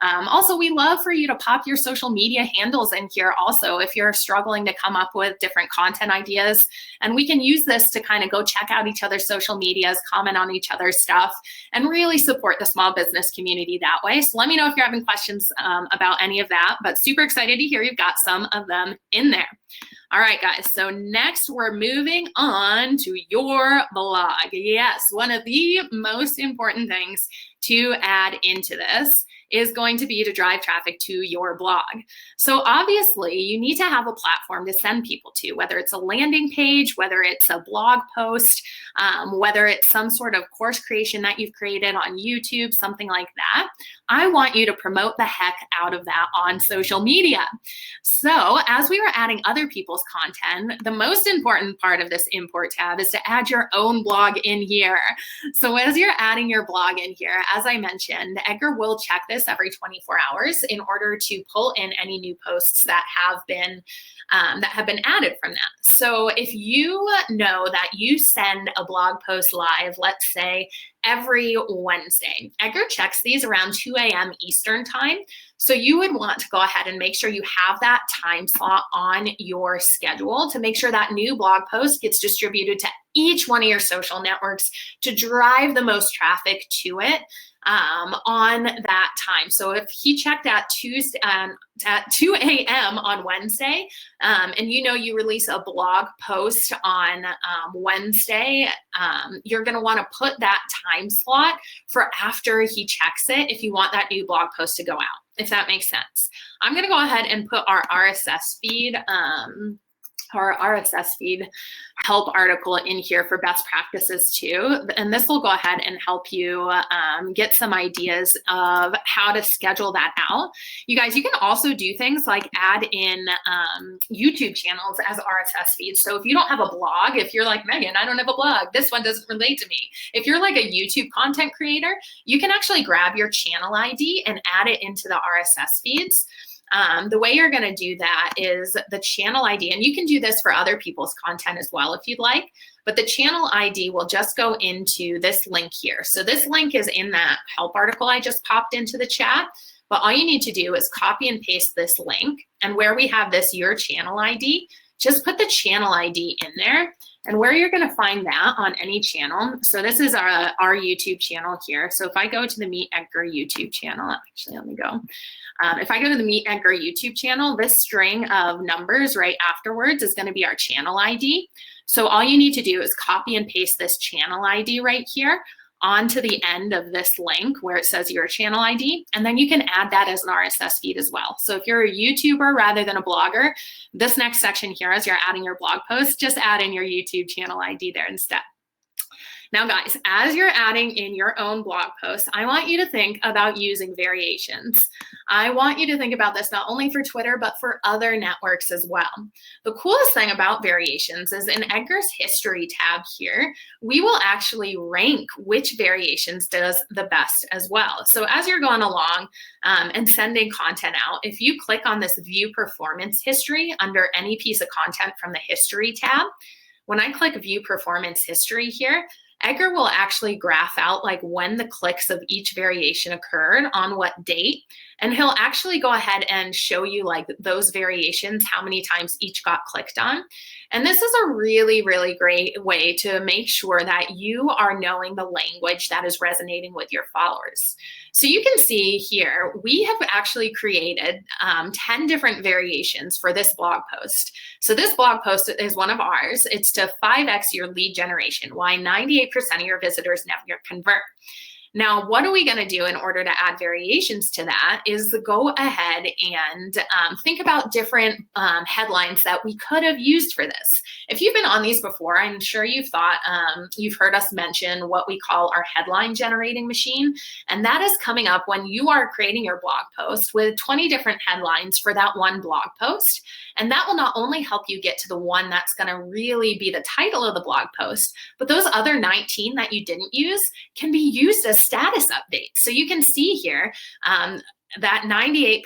Also, we love for you to pop your social media handles in here also if you're struggling to come up with different content ideas. And we can use this to kind of go check out each other's social medias, comment on each other's stuff, and really support the small business community that way. So let me know if you're having questions about any of that, but super excited to hear you've got some of them in there. All right, guys, so next we're moving on to your blog. Yes, one of the most important things to add into this is going to be to drive traffic to your blog. So obviously you need to have a platform to send people to, whether it's a landing page, whether it's a blog post, whether it's some sort of course creation that you've created on YouTube, something like that. I want you to promote the heck out of that on social media. So as we were adding other people's content, the most important part of this import tab is to add your own blog in here. So as you're adding your blog in here, as I mentioned, Edgar will check this every 24 hours in order to pull in any new posts that have been added from that. So if you know that you send a blog post live, let's say every Wednesday, Edgar checks these around 2 a.m. Eastern time. So you would want to go ahead and make sure you have that time slot on your schedule to make sure that new blog post gets distributed to each one of your social networks to drive the most traffic to it on that time. So if he checked at 2 a.m. on Wednesday, and you know you release a blog post on Wednesday, you're going to want to put that time slot for after he checks it if you want that new blog post to go out, if that makes sense. I'm going to go ahead and put our RSS feed our RSS feed help article in here for best practices too. And this will go ahead and help you get some ideas of how to schedule that out. You guys, you can also do things like add in YouTube channels as RSS feeds. So if you don't have a blog, if you're like, Megan, I don't have a blog, this one doesn't relate to me. If you're like a YouTube content creator, you can actually grab your channel ID and add it into the RSS feeds. The way you're going to do that is the channel ID, and you can do this for other people's content as well if you'd like, but the channel ID will just go into this link here. So this link is in that help article I just popped into the chat, but all you need to do is copy and paste this link, and where we have this your channel ID, just put the channel ID in there. And where you're going to find that on any channel, so this is our YouTube channel here. So if I go to the MeetEdgar YouTube channel, actually let me go. If I go to the MeetEdgar YouTube channel, this string of numbers right afterwards is going to be our channel ID. So all you need to do is copy and paste this channel ID right here onto the end of this link where it says your channel ID, and then you can add that as an RSS feed as well. So if you're a YouTuber rather than a blogger, this next section here, as you're adding your blog post, just add in your YouTube channel ID there instead. Now, guys, as you're adding in your own blog posts, I want you to think about using variations. I want you to think about this not only for Twitter, but for other networks as well. The coolest thing about variations is in Edgar's history tab here, we will actually rank which variations does the best as well. So as you're going along and sending content out, if you click on this view performance history under any piece of content from the history tab, when I click view performance history here, Edgar will actually graph out like when the clicks of each variation occurred on what date, and he'll actually go ahead and show you like those variations, how many times each got clicked on. And this is a really, really great way to make sure that you are knowing the language that is resonating with your followers. So you can see here, we have actually created 10 different variations for this blog post. So this blog post is one of ours. It's to 5x your lead generation, why 98% of your visitors never convert. Now, what are we going to do in order to add variations to that is go ahead and think about different headlines that we could have used for this. If you've been on these before, I'm sure you've thought, you've heard us mention what we call our headline generating machine. And that is coming up when you are creating your blog post with 20 different headlines for that one blog post. And that will not only help you get to the one that's going to really be the title of the blog post, but those other 19 that you didn't use can be used as status updates. So you can see here that 98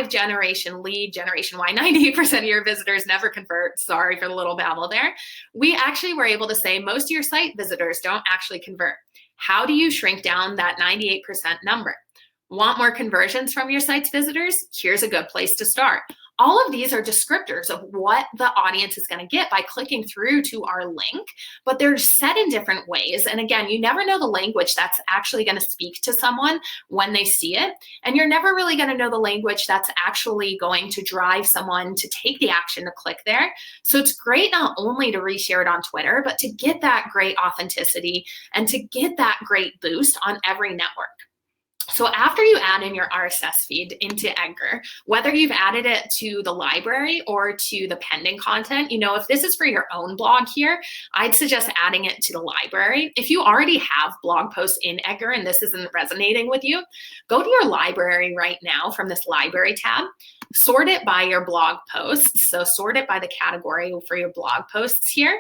generation lead generation, why 98% of your visitors never convert. Sorry for the little babble there. We actually were able to say most of your site visitors don't actually convert. How do you shrink down that 98% number? Want more conversions from your site's visitors? Here's a good place to start. All of these are descriptors of what the audience is going to get by clicking through to our link, but they're set in different ways. And again, you never know the language that's actually going to speak to someone when they see it. And you're never really going to know the language that's actually going to drive someone to take the action to click there. So it's great not only to reshare it on Twitter, but to get that great authenticity and to get that great boost on every network. So after you add in your RSS feed into Edgar, whether you've added it to the library or to the pending content, you know, if this is for your own blog here, I'd suggest adding it to the library. If you already have blog posts in Edgar and this isn't resonating with you, go to your library right now from this library tab, sort it by your blog posts. So sort it by the category for your blog posts here,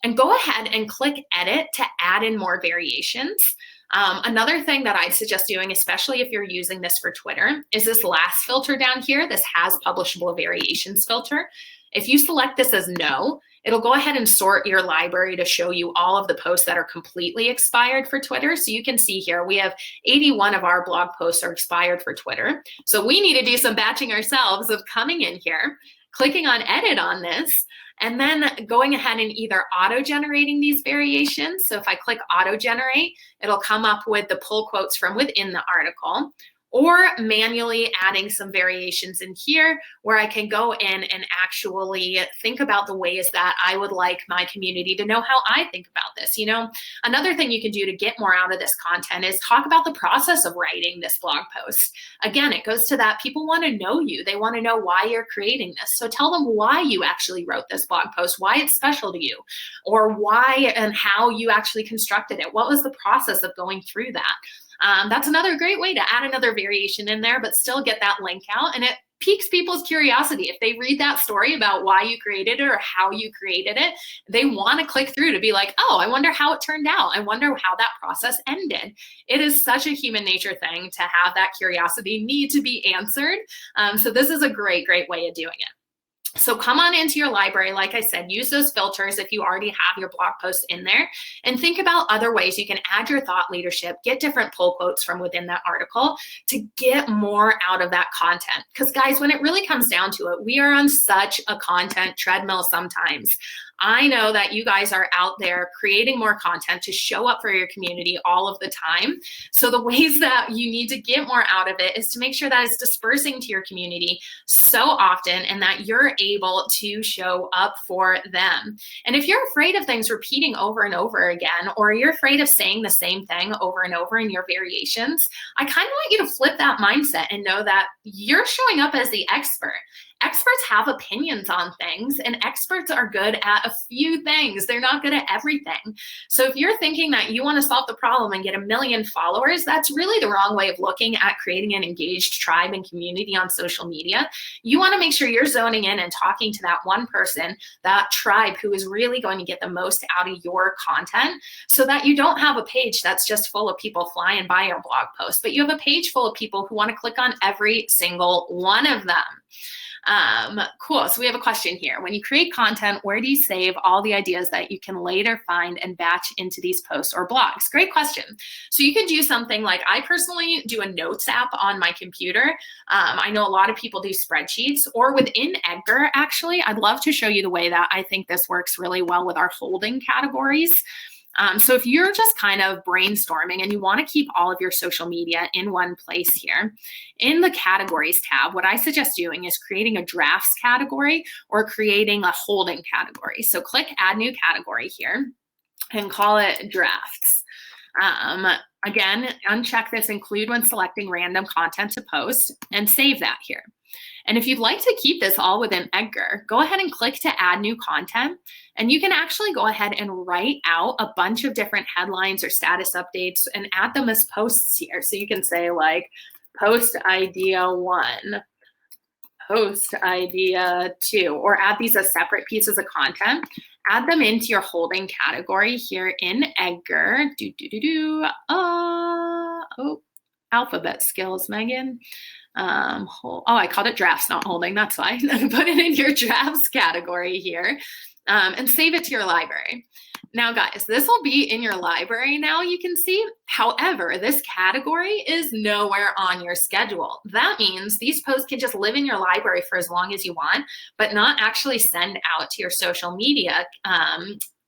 and go ahead and click edit to add in more variations. Another thing that I'd suggest doing, especially if you're using this for Twitter, is this last filter down here. This has publishable variations filter. If you select this as no, it'll go ahead and sort your library to show you all of the posts that are completely expired for Twitter. So you can see here, we have 81 of our blog posts are expired for Twitter. So we need to do some batching ourselves of coming in here, clicking on edit on this, and then going ahead and either auto-generating these variations. So if I click auto-generate, it'll come up with the pull quotes from within the article. or manually adding some variations in here where I can go in and actually think about the ways that I would like my community to know how I think about this. You know, another thing you can do to get more out of this content is talk about the process of writing this blog post. Again, it goes to that people want to know you. They want to know why you're creating this. So tell them why you actually wrote this blog post, why it's special to you, or why and how you actually constructed it. What was the process of going through that? That's another great way to add another variation in there, but still get that link out, and it piques people's curiosity. If they read that story about why you created it or how you created it, they want to click through to be like, oh, I wonder how it turned out. I wonder how that process ended. It is such a human nature thing to have that curiosity need to be answered. So this is a great, great way of doing it. So come on into your library. Like I said, use those filters if you already have your blog posts in there, and think about other ways you can add your thought leadership, get different pull quotes from within that article to get more out of that content. Because guys, when it really comes down to it, we are on such a content treadmill sometimes. I know that you guys are out there creating more content to show up for your community all of the time. So the ways that you need to get more out of it is to make sure that it's dispersing to your community so often and that you're able to show up for them. And if you're afraid of things repeating over and over again, or you're afraid of saying the same thing over and over in your variations, I kind of want you to flip that mindset and know that you're showing up as the expert. Experts have opinions on things, and experts are good at a few things. They're not good at everything. So if you're thinking that you want to solve the problem and get 1 million followers, that's really the wrong way of looking at creating an engaged tribe and community on social media. You want to make sure you're zoning in and talking to that one person, that tribe who is really going to get the most out of your content, so that you don't have a page that's just full of people flying by your blog post, but you have a page full of people who want to click on every single one of them. Cool. So we have a question here. When you create content, where do you save all the ideas that you can later find and batch into these posts or blogs? Great question. So you can do something like, I personally do a notes app on my computer. I know a lot of people do spreadsheets, or within Edgar, actually. I'd love to show you the way that I think this works really well with our holding categories. So if you're just kind of brainstorming and you want to keep all of your social media in one place here, in the categories tab, what I suggest doing is creating a drafts category or creating a holding category. So click add new category here and call it drafts. Again, uncheck this include when selecting random content to post and save that here. And if you'd like to keep this all within Edgar, go ahead and click to add new content. And you can actually go ahead and write out a bunch of different headlines or status updates and add them as posts here. So you can say like post idea 1, post idea 2, or add these as separate pieces of content. Add them into your holding category here in Edgar. Oh, alphabet skills, Megan. I called it drafts, not holding. That's why. Put it in your drafts category here and save it to your library. Now, guys, this will be in your library now, you can see. However, this category is nowhere on your schedule. That means these posts can just live in your library for as long as you want, but not actually send out to your social media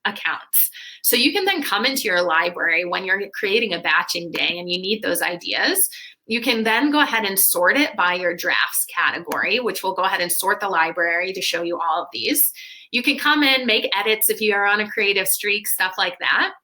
accounts. So you can then come into your library when you're creating a batching day and you need those ideas. You can then go ahead and sort it by your drafts category, which will go ahead and sort the library to show you all of these. You can come in, make edits if you are on a creative streak, stuff like that.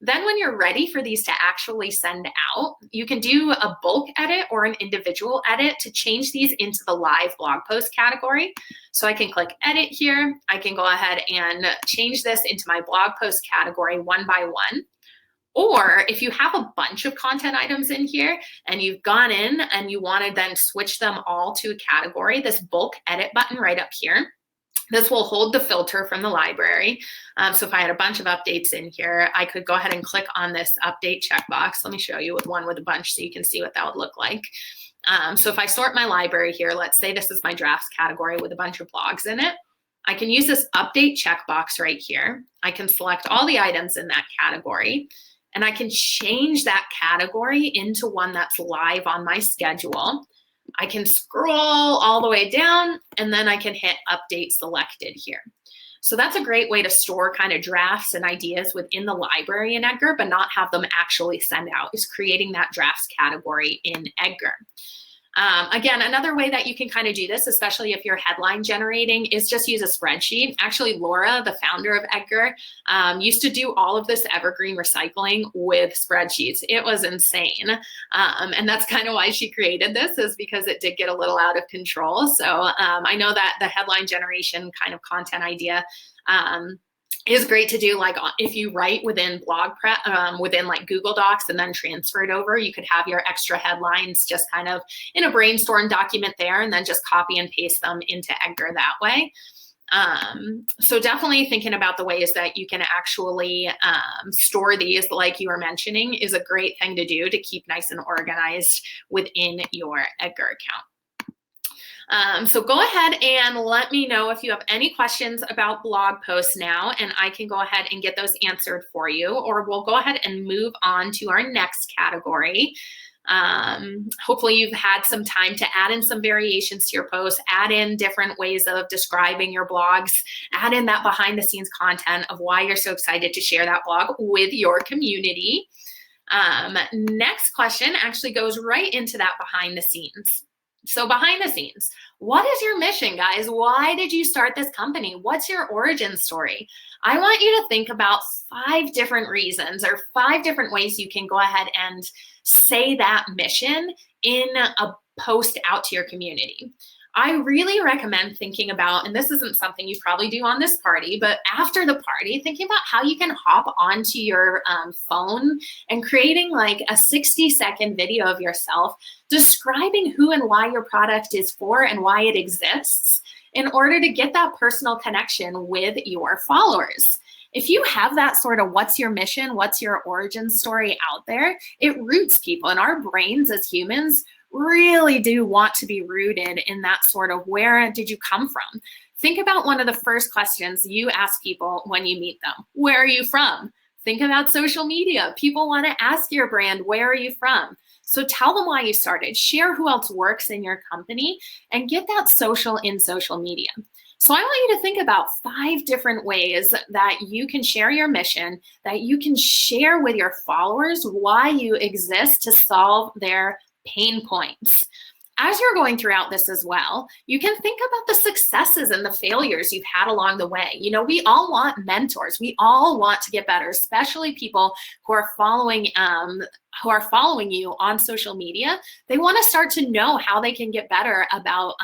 Then when you're ready for these to actually send out, you can do a bulk edit or an individual edit to change these into the live blog post category. So I can click edit here. I can go ahead and change this into my blog post category one by one. Or if you have a bunch of content items in here and you've gone in and you want to then switch them all to a category, this bulk edit button right up here, this will hold the filter from the library. So if I had a bunch of updates in here, I could go ahead and click on this update checkbox. Let me show you with one with a bunch so you can see what that would look like. So if I sort my library here, let's say this is my drafts category with a bunch of blogs in it. I can use this update checkbox right here. I can select all the items in that category. And I can change that category into one that's live on my schedule. I can scroll all the way down and then I can hit update selected here. So that's a great way to store kind of drafts and ideas within the library in Edgar, but not have them actually send out, is creating that drafts category in Edgar. Again, another way that you can kind of do this, especially if you're headline generating, is just use a spreadsheet. Actually, Laura, the founder of Edgar, used to do all of this evergreen recycling with spreadsheets. It was insane. And that's kind of why she created this, is because it did get a little out of control. So I know that the headline generation kind of content idea is great to do. Like if you write within blog prep, within like Google Docs and then transfer it over, you could have your extra headlines just kind of in a brainstorm document there and then just copy and paste them into Edgar that way. So definitely thinking about the ways that you can actually store these, like you were mentioning, is a great thing to do to keep nice and organized within your Edgar account. So go ahead and let me know if you have any questions about blog posts now, and I can go ahead and get those answered for you, or we'll go ahead and move on to our next category. Hopefully you've had some time to add in some variations to your posts, add in different ways of describing your blogs, add in that behind the scenes content of why you're so excited to share that blog with your community. Next question actually goes right into that behind the scenes. So behind the scenes, what is your mission, guys? Why did you start this company? What's your origin story? I want you to think about 5 different reasons or 5 different ways you can go ahead and say that mission in a post out to your community. I really recommend thinking about, and this isn't something you probably do on this party, but after the party, thinking about how you can hop onto your phone and creating like a 60-second video of yourself describing who and why your product is for and why it exists in order to get that personal connection with your followers. If you have that sort of what's your mission, what's your origin story out there, it roots people. And our brains as humans really do want to be rooted in that sort of where did you come from? Think about one of the first questions you ask people when you meet them. Where are you from? Think about social media. People want to ask your brand, where are you from? So tell them why you started. Share who else works in your company and get that social in social media. So I want you to think about 5 different ways that you can share your mission, that you can share with your followers why you exist to solve their pain points. As you're going throughout this as well, you can think about the successes and the failures you've had along the way. You know, we all want mentors. We all want to get better, especially people who are following you on social media. They want to start to know how they can get better about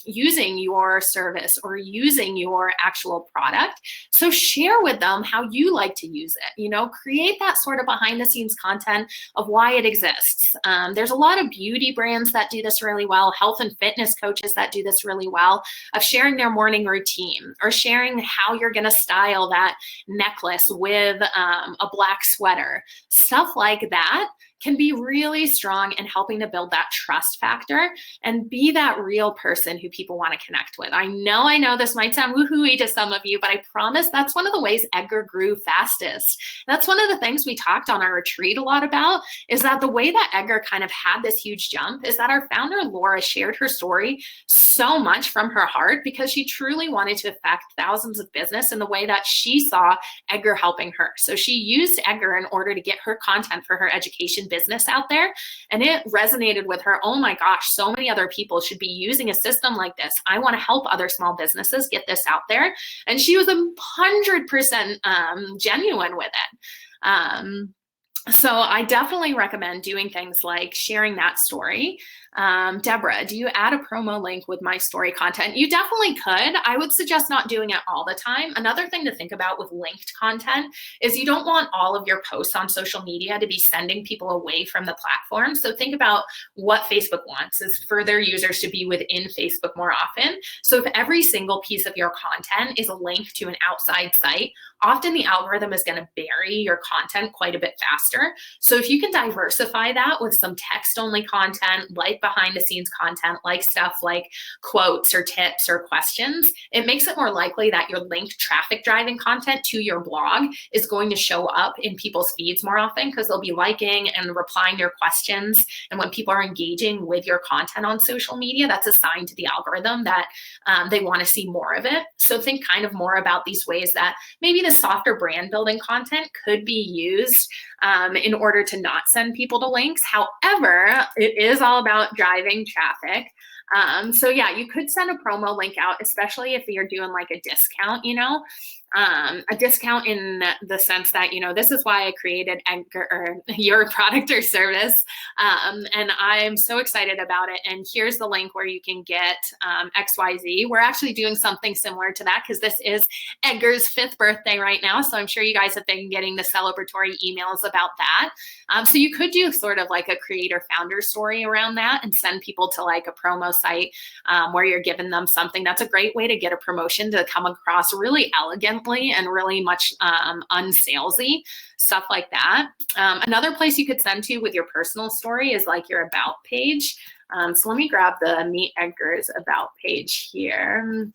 using your service or using your actual product. So share with them how you like to use it. You know, create that sort of behind the scenes content of why it exists. There's a lot of beauty brands that do this really well, health and fitness coaches that do this really well, of sharing their morning routine or sharing how you're going to style that necklace with a black sweater. Stuff like that can be really strong in helping to build that trust factor and be that real person who people want to connect with. I know this might sound woohooey to some of you, but I promise that's one of the ways Edgar grew fastest. That's one of the things we talked on our retreat a lot about, is that the way that Edgar kind of had this huge jump is that our founder, Laura, shared her story so much from her heart because she truly wanted to affect thousands of business in the way that she saw Edgar helping her. So she used Edgar in order to get her content for her education business out there, and it resonated with her. Oh my gosh, so many other people should be using a system like this. I want to help other small businesses get this out there. And she was 100% genuine with it. So I definitely recommend doing things like sharing that story. Deborah, do you add a promo link with my story content? You definitely could. I would suggest not doing it all the time. Another thing to think about with linked content is you don't want all of your posts on social media to be sending people away from the platform. So think about what Facebook wants is for their users to be within Facebook more often. So if every single piece of your content is a link to an outside site, often the algorithm is going to bury your content quite a bit faster. So if you can diversify that with some text-only content, like like behind the scenes content, like stuff like quotes or tips or questions, it makes it more likely that your linked traffic driving content to your blog is going to show up in people's feeds more often, because they'll be liking and replying to your questions. And when people are engaging with your content on social media, that's a sign to the algorithm that they want to see more of it. So think kind of more about these ways that maybe the softer brand building content could be used in order to not send people to links. However, it is all about driving traffic. So yeah, you could send a promo link out, especially if you're doing like a discount, a discount in the sense that, this is why I created Edgar, or your product or service. And I'm so excited about it. And here's the link where you can get XYZ. We're actually doing something similar to that because this is Edgar's 5th birthday right now. So I'm sure you guys have been getting the celebratory emails about that. So you could do sort of like a creator founder story around that and send people to like a promo site where you're giving them something. That's a great way to get a promotion to come across really elegant and really much unsalesy, stuff like that. Another place you could send to with your personal story is like your about page. So let me grab the MeetEdgar's about page here.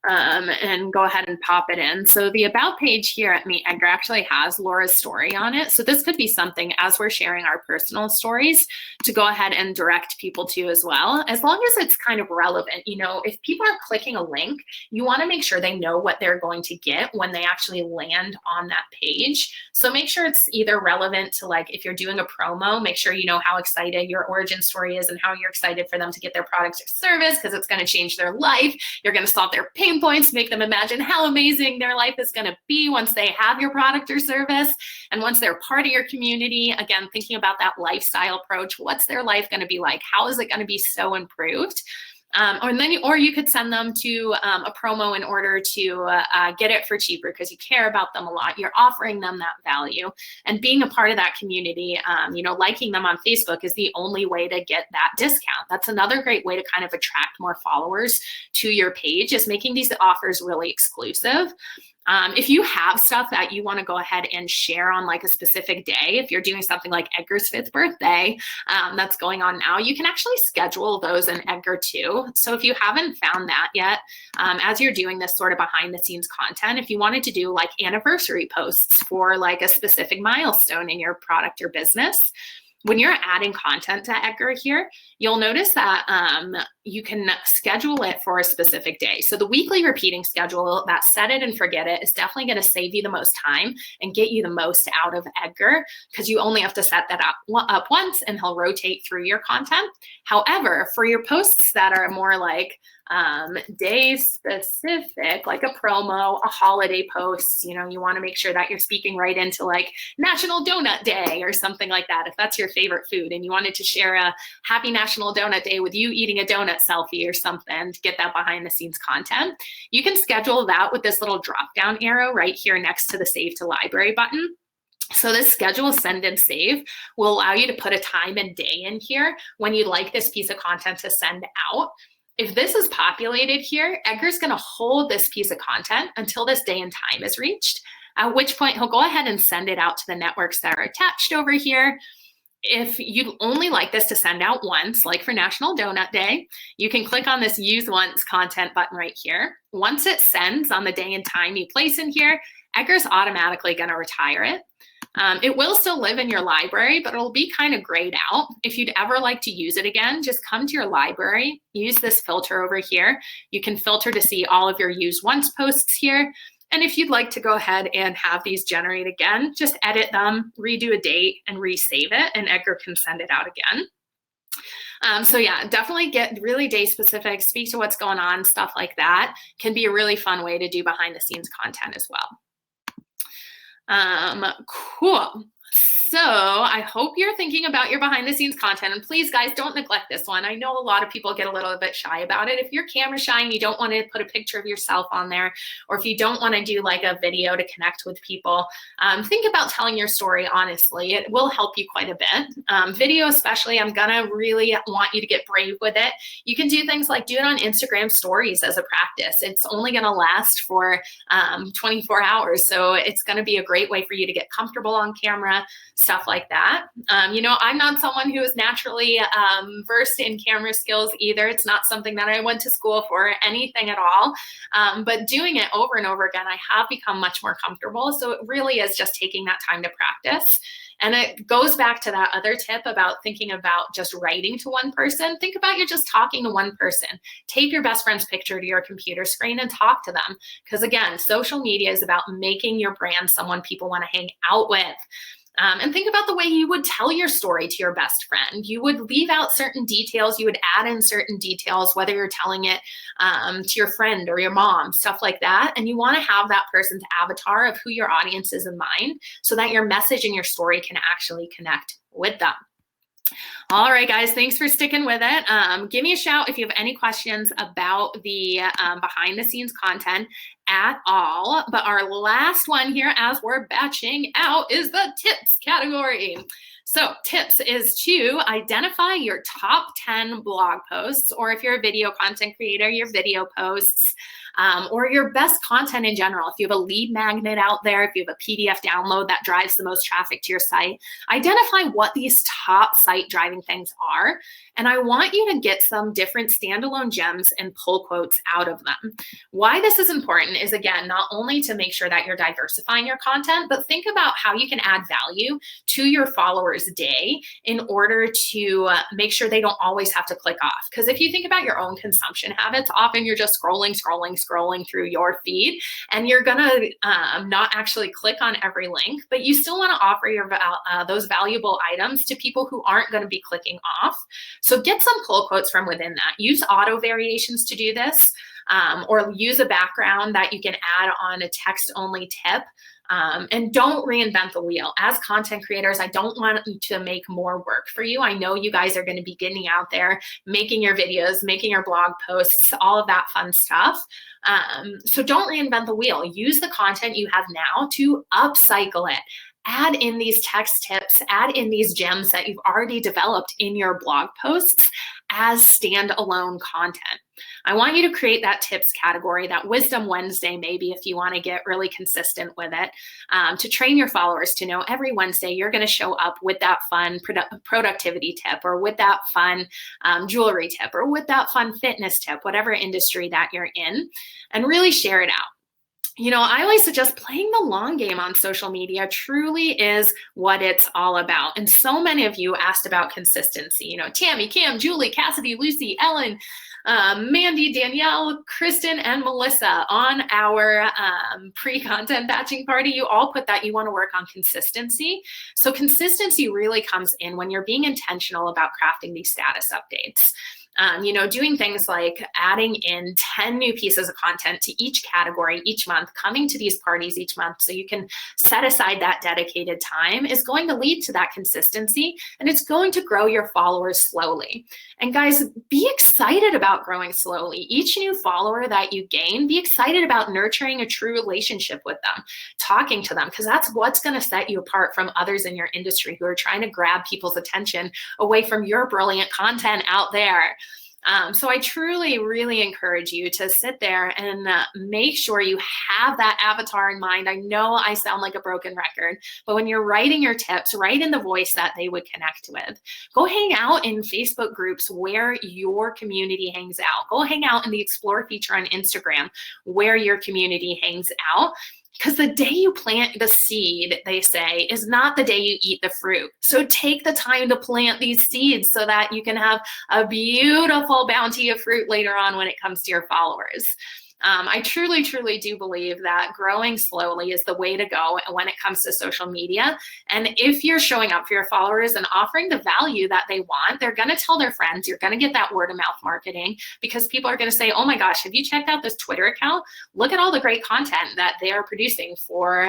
And go ahead and pop it in. So the about page here at MeetEdgar actually has Laura's story on it. So this could be something, as we're sharing our personal stories, to go ahead and direct people to as well, as long as it's kind of relevant. If people are clicking a link, you want to make sure they know what they're going to get when they actually land on that page. So make sure it's either relevant to, like, if you're doing a promo, make sure you know how excited your origin story is and how you're excited for them to get their product or service, because it's going to change their life. You're going to solve their pain points, make them imagine how amazing their life is going to be once they have your product or service. And once they're part of your community, again, thinking about that lifestyle approach, what's their life going to be like? How is it going to be so improved? Or you could send them to a promo in order to get it for cheaper because you care about them a lot. You're offering them that value, and being a part of that community, liking them on Facebook is the only way to get that discount. That's another great way to kind of attract more followers to your page, is making these offers really exclusive. If you have stuff that you want to go ahead and share on like a specific day, if you're doing something like Edgar's 5th birthday that's going on now, you can actually schedule those in Edgar too. So if you haven't found that yet, as you're doing this sort of behind the scenes content, if you wanted to do like anniversary posts for like a specific milestone in your product or business, when you're adding content to Edgar here, you'll notice that you can schedule it for a specific day. So the weekly repeating schedule, that set it and forget it, is definitely going to save you the most time and get you the most out of Edgar, because you only have to set that up once and he'll rotate through your content. However, for your posts that are more like day specific, like a promo, a holiday post, you want to make sure that you're speaking right into like National Donut Day or something like that. If that's your favorite food and you wanted to share a happy National Donut Day with you eating a donut selfie or something to get that behind the scenes content, you can schedule that with this little drop down arrow right here next to the Save to Library button. So this schedule, send and save, will allow you to put a time and day in here when you'd like this piece of content to send out. If this is populated here, Edgar's going to hold this piece of content until this day and time is reached, at which point he'll go ahead and send it out to the networks that are attached over here. If you'd only like this to send out once, like for National Donut Day, you can click on this Use Once Content button right here. Once it sends on the day and time you place in here, Edgar's automatically going to retire it. It will still live in your library, but it'll be kind of grayed out. If you'd ever like to use it again, just come to your library, use this filter over here. You can filter to see all of your Use Once posts here. And if you'd like to go ahead and have these generate again, just edit them, redo a date, and resave it, and Edgar can send it out again. So yeah, definitely get really day specific, speak to what's going on, stuff like that can be a really fun way to do behind the scenes content as well. Cool. So I hope you're thinking about your behind the scenes content, and please guys, don't neglect this one. I know a lot of people get a little bit shy about it. If you're camera shy and you don't want to put a picture of yourself on there, or if you don't want to do like a video to connect with people, think about telling your story honestly. It will help you quite a bit. Video especially, I'm gonna really want you to get brave with it. You can do things like do it on Instagram stories as a practice. It's only gonna last for 24 hours. So it's gonna be a great way for you to get comfortable on camera, stuff like that. I'm not someone who is naturally versed in camera skills either. It's not something that I went to school for, anything at all. But doing it over and over again, I have become much more comfortable. So it really is just taking that time to practice. And it goes back to that other tip about thinking about just writing to one person. Think about you're just talking to one person. Take your best friend's picture to your computer screen and talk to them. Because again, social media is about making your brand someone people want to hang out with. And think about the way you would tell your story to your best friend. You would leave out certain details. You would add in certain details, whether you're telling it to your friend or your mom, stuff like that. And you want to have that person's avatar of who your audience is in mind so that your message and your story can actually connect with them. All right, guys, thanks for sticking with it. Give me a shout if you have any questions about the behind the scenes content at all. But our last one here as we're batching out is the tips category. So tips is to identify your top 10 blog posts, or if you're a video content creator, your video posts, or your best content in general. If you have a lead magnet out there, if you have a PDF download that drives the most traffic to your site, identify what these top site driving things are. And I want you to get some different standalone gems and pull quotes out of them. Why this is important is, again, not only to make sure that you're diversifying your content, but think about how you can add value to your followers' day in order to make sure they don't always have to click off. Because if you think about your own consumption habits, often you're just scrolling through your feed, and you're gonna not actually click on every link, but you still want to offer your those valuable items to people who aren't going to be clicking off. So get some pull quotes from within that. Use auto variations to do this, or use a background that you can add on a text-only tip. And don't reinvent the wheel. As content creators, I don't want you to make more work for you. I know you guys are going to be getting out there, making your videos, making your blog posts, all of that fun stuff. So don't reinvent the wheel. Use the content you have now to upcycle it. Add in these text tips, add in these gems that you've already developed in your blog posts as standalone content. I want you to create that tips category, that Wisdom Wednesday, maybe if you want to get really consistent with it, to train your followers to know every Wednesday you're going to show up with that fun productivity tip, or with that fun jewelry tip, or with that fun fitness tip, whatever industry that you're in, and really share it out. I always suggest playing the long game on social media truly is what it's all about. And so many of you asked about consistency. Tammy, Cam, Julie, Cassidy, Lucy, Ellen, Mandy, Danielle, Kristen, and Melissa on our pre-content batching party. You all put that you want to work on consistency. So consistency really comes in when you're being intentional about crafting these status updates. Doing things like adding in 10 new pieces of content to each category each month, coming to these parties each month so you can set aside that dedicated time is going to lead to that consistency, and it's going to grow your followers slowly. And guys, be excited about growing slowly. Each new follower that you gain, be excited about nurturing a true relationship with them, talking to them, because that's what's going to set you apart from others in your industry who are trying to grab people's attention away from your brilliant content out there. So I truly, really encourage you to sit there and make sure you have that avatar in mind. I know I sound like a broken record, but when you're writing your tips, write in the voice that they would connect with. Go hang out in Facebook groups where your community hangs out. Go hang out in the Explore feature on Instagram where your community hangs out. Because the day you plant the seed, they say, is not the day you eat the fruit. So take the time to plant these seeds so that you can have a beautiful bounty of fruit later on when it comes to your followers. I truly, truly do believe that growing slowly is the way to go when it comes to social media. And if you're showing up for your followers and offering the value that they want, they're going to tell their friends. You're going to get that word of mouth marketing because people are going to say, oh my gosh, have you checked out this Twitter account? Look at all the great content that they are producing for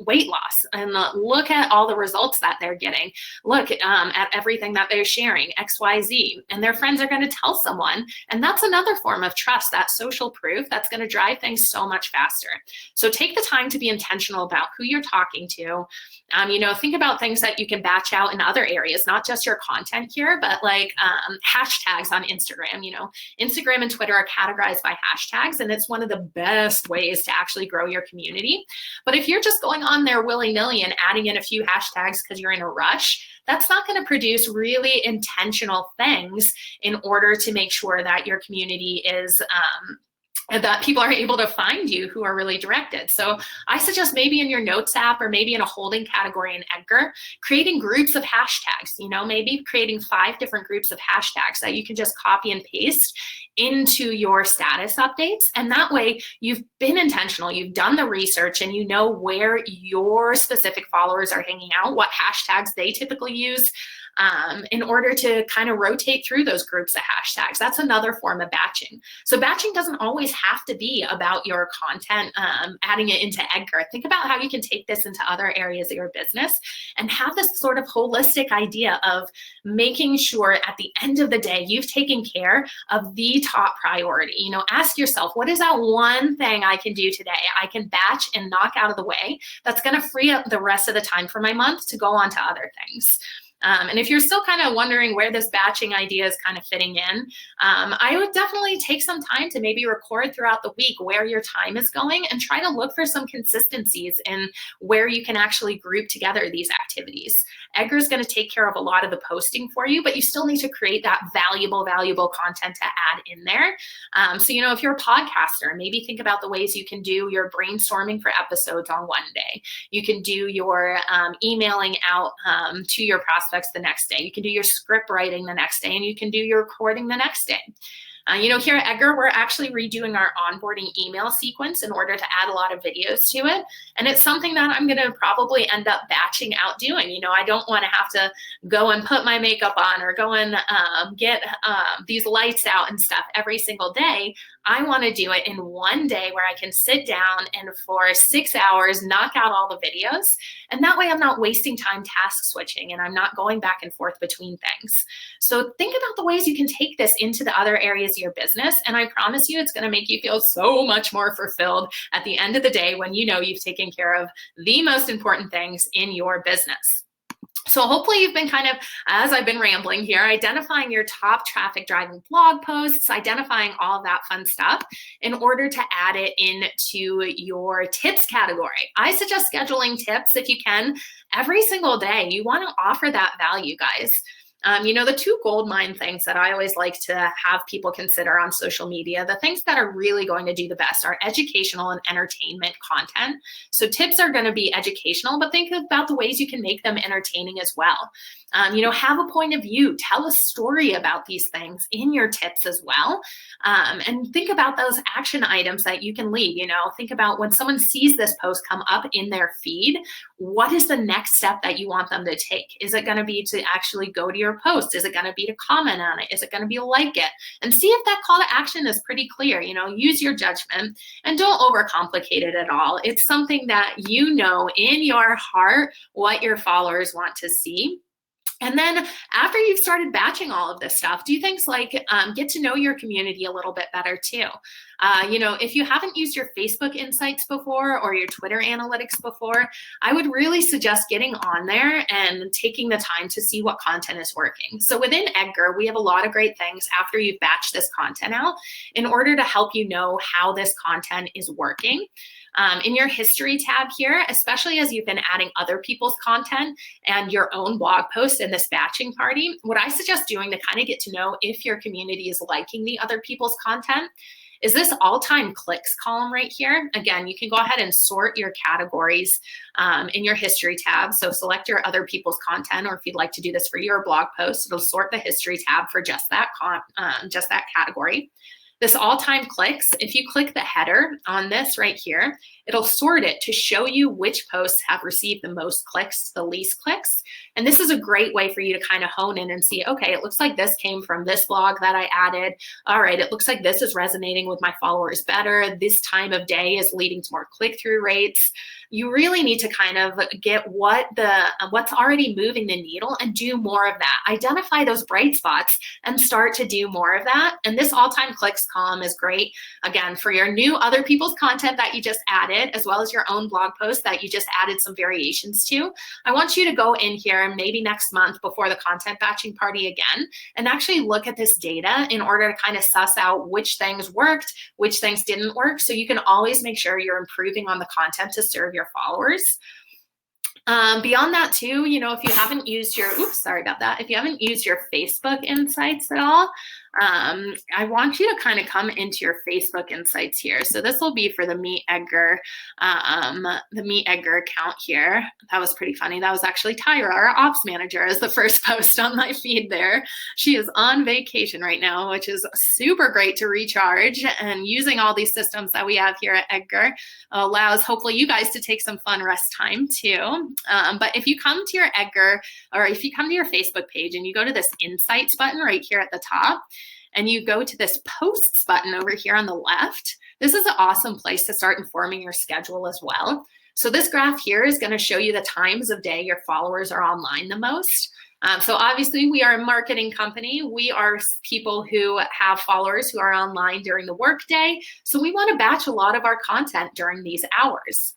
weight loss, and look at all the results that they're getting. Look at everything that they're sharing, XYZ, and their friends are going to tell someone. And that's another form of trust, that social proof that's going to drive things so much faster. So take the time to be intentional about who you're talking to. Think about things that you can batch out in other areas, not just your content here, but like hashtags on Instagram. Instagram and Twitter are categorized by hashtags, and it's one of the best ways to actually grow your community. But if you're just going on there willy-nilly and adding in a few hashtags because you're in a rush, that's not going to produce really intentional things in order to make sure that your community is that people are able to find you who are really directed. So I suggest maybe in your notes app or maybe in a holding category in Edgar, creating groups of hashtags, maybe creating 5 different groups of hashtags that you can just copy and paste into your status updates. And that way you've been intentional, you've done the research, and you know where your specific followers are hanging out, what hashtags they typically use, in order to kind of rotate through those groups of hashtags. That's another form of batching. So batching doesn't always have to be about your content, adding it into Edgar. Think about how you can take this into other areas of your business and have this sort of holistic idea of making sure at the end of the day, you've taken care of the top priority. Ask yourself, what is that one thing I can do today? I can batch and knock out of the way that's going to free up the rest of the time for my month to go on to other things. And if you're still kind of wondering where this batching idea is kind of fitting in, I would definitely take some time to maybe record throughout the week where your time is going and try to look for some consistencies in where you can actually group together these activities. Edgar is going to take care of a lot of the posting for you, but you still need to create that valuable content to add in there. So, if you're a podcaster, maybe think about the ways you can do your brainstorming for episodes on one day. You can do your emailing out to your prospects the next day. You can do your script writing the next day, and you can do your recording the next day. Here at Edgar, we're actually redoing our onboarding email sequence in order to add a lot of videos to it. And it's something that I'm going to probably end up batching out doing. I don't want to have to go and put my makeup on or go and get these lights out and stuff every single day. I want to do it in one day where I can sit down and for 6 hours, knock out all the videos. And that way I'm not wasting time task switching and I'm not going back and forth between things. So think about the ways you can take this into the other areas of your business. And I promise you, it's going to make you feel so much more fulfilled at the end of the day when you know you've taken care of the most important things in your business. So hopefully you've been kind of, as I've been rambling here, identifying your top traffic driving blog posts, identifying all of that fun stuff in order to add it into your tips category. I suggest scheduling tips if you can every single day. You want to offer that value, guys. The 2 gold mine things that I always like to have people consider on social media, the things that are really going to do the best are educational and entertainment content. So tips are going to be educational, but think about the ways you can make them entertaining as well. Have a point of view, tell a story about these things in your tips as well. And think about those action items that you can leave. Think about when someone sees this post come up in their feed, what is the next step that you want them to take? Is it going to be to actually go to your post? Is it going to be to comment on it? Is it going to be like it? And see if that call to action is pretty clear. Use your judgment and don't overcomplicate it at all. It's something that in your heart what your followers want to see. And then after you've started batching all of this stuff, do things like get to know your community a little bit better too. If you haven't used your Facebook Insights before or your Twitter Analytics before, I would really suggest getting on there and taking the time to see what content is working. So within Edgar, we have a lot of great things after you've batched this content out in order to help you know how this content is working. In your history tab here, especially as you've been adding other people's content and your own blog posts in this batching party, what I suggest doing to kind of get to know if your community is liking the other people's content is this all-time clicks column right here. Again, you can go ahead and sort your categories in your history tab. So select your other people's content, or if you'd like to do this for your blog post, it'll sort the history tab for just that category. This all-time clicks, if you click the header on this right here, it'll sort it to show you which posts have received the most clicks to the least clicks. And this is a great way for you to kind of hone in and see, okay, it looks like this came from this blog that I added. All right, it looks like this is resonating with my followers better. This time of day is leading to more click-through rates. You really need to kind of get what's already moving the needle and do more of that. Identify those bright spots and start to do more of that. And this all-time clicks column is great, again, for your new other people's content that you just added, as well as your own blog post that you just added some variations to. I want you to go in here maybe next month before the content batching party again and actually look at this data in order to kind of suss out which things worked, which things didn't work, so you can always make sure you're improving on the content to serve your followers. Beyond that too, if you haven't used your, if you haven't used your Facebook insights at all, I want you to kind of come into your Facebook insights here. So this will be for the MeetEdgar, account here. That was pretty funny. That was actually Tyra, our ops manager, as the first post on my feed there. She is on vacation right now, which is super great to recharge, and using all these systems that we have here at Edgar allows hopefully you guys to take some fun rest time too. But if you come to your Edgar, or if you come to your Facebook page and you go to this insights button right here at the top, and you go to this posts button over here on the left, this is an awesome place to start informing your schedule as well. So this graph here is going to show you the times of day your followers are online the most. So obviously we are a marketing company. We are people who have followers who are online during the workday. So we want to batch a lot of our content during these hours.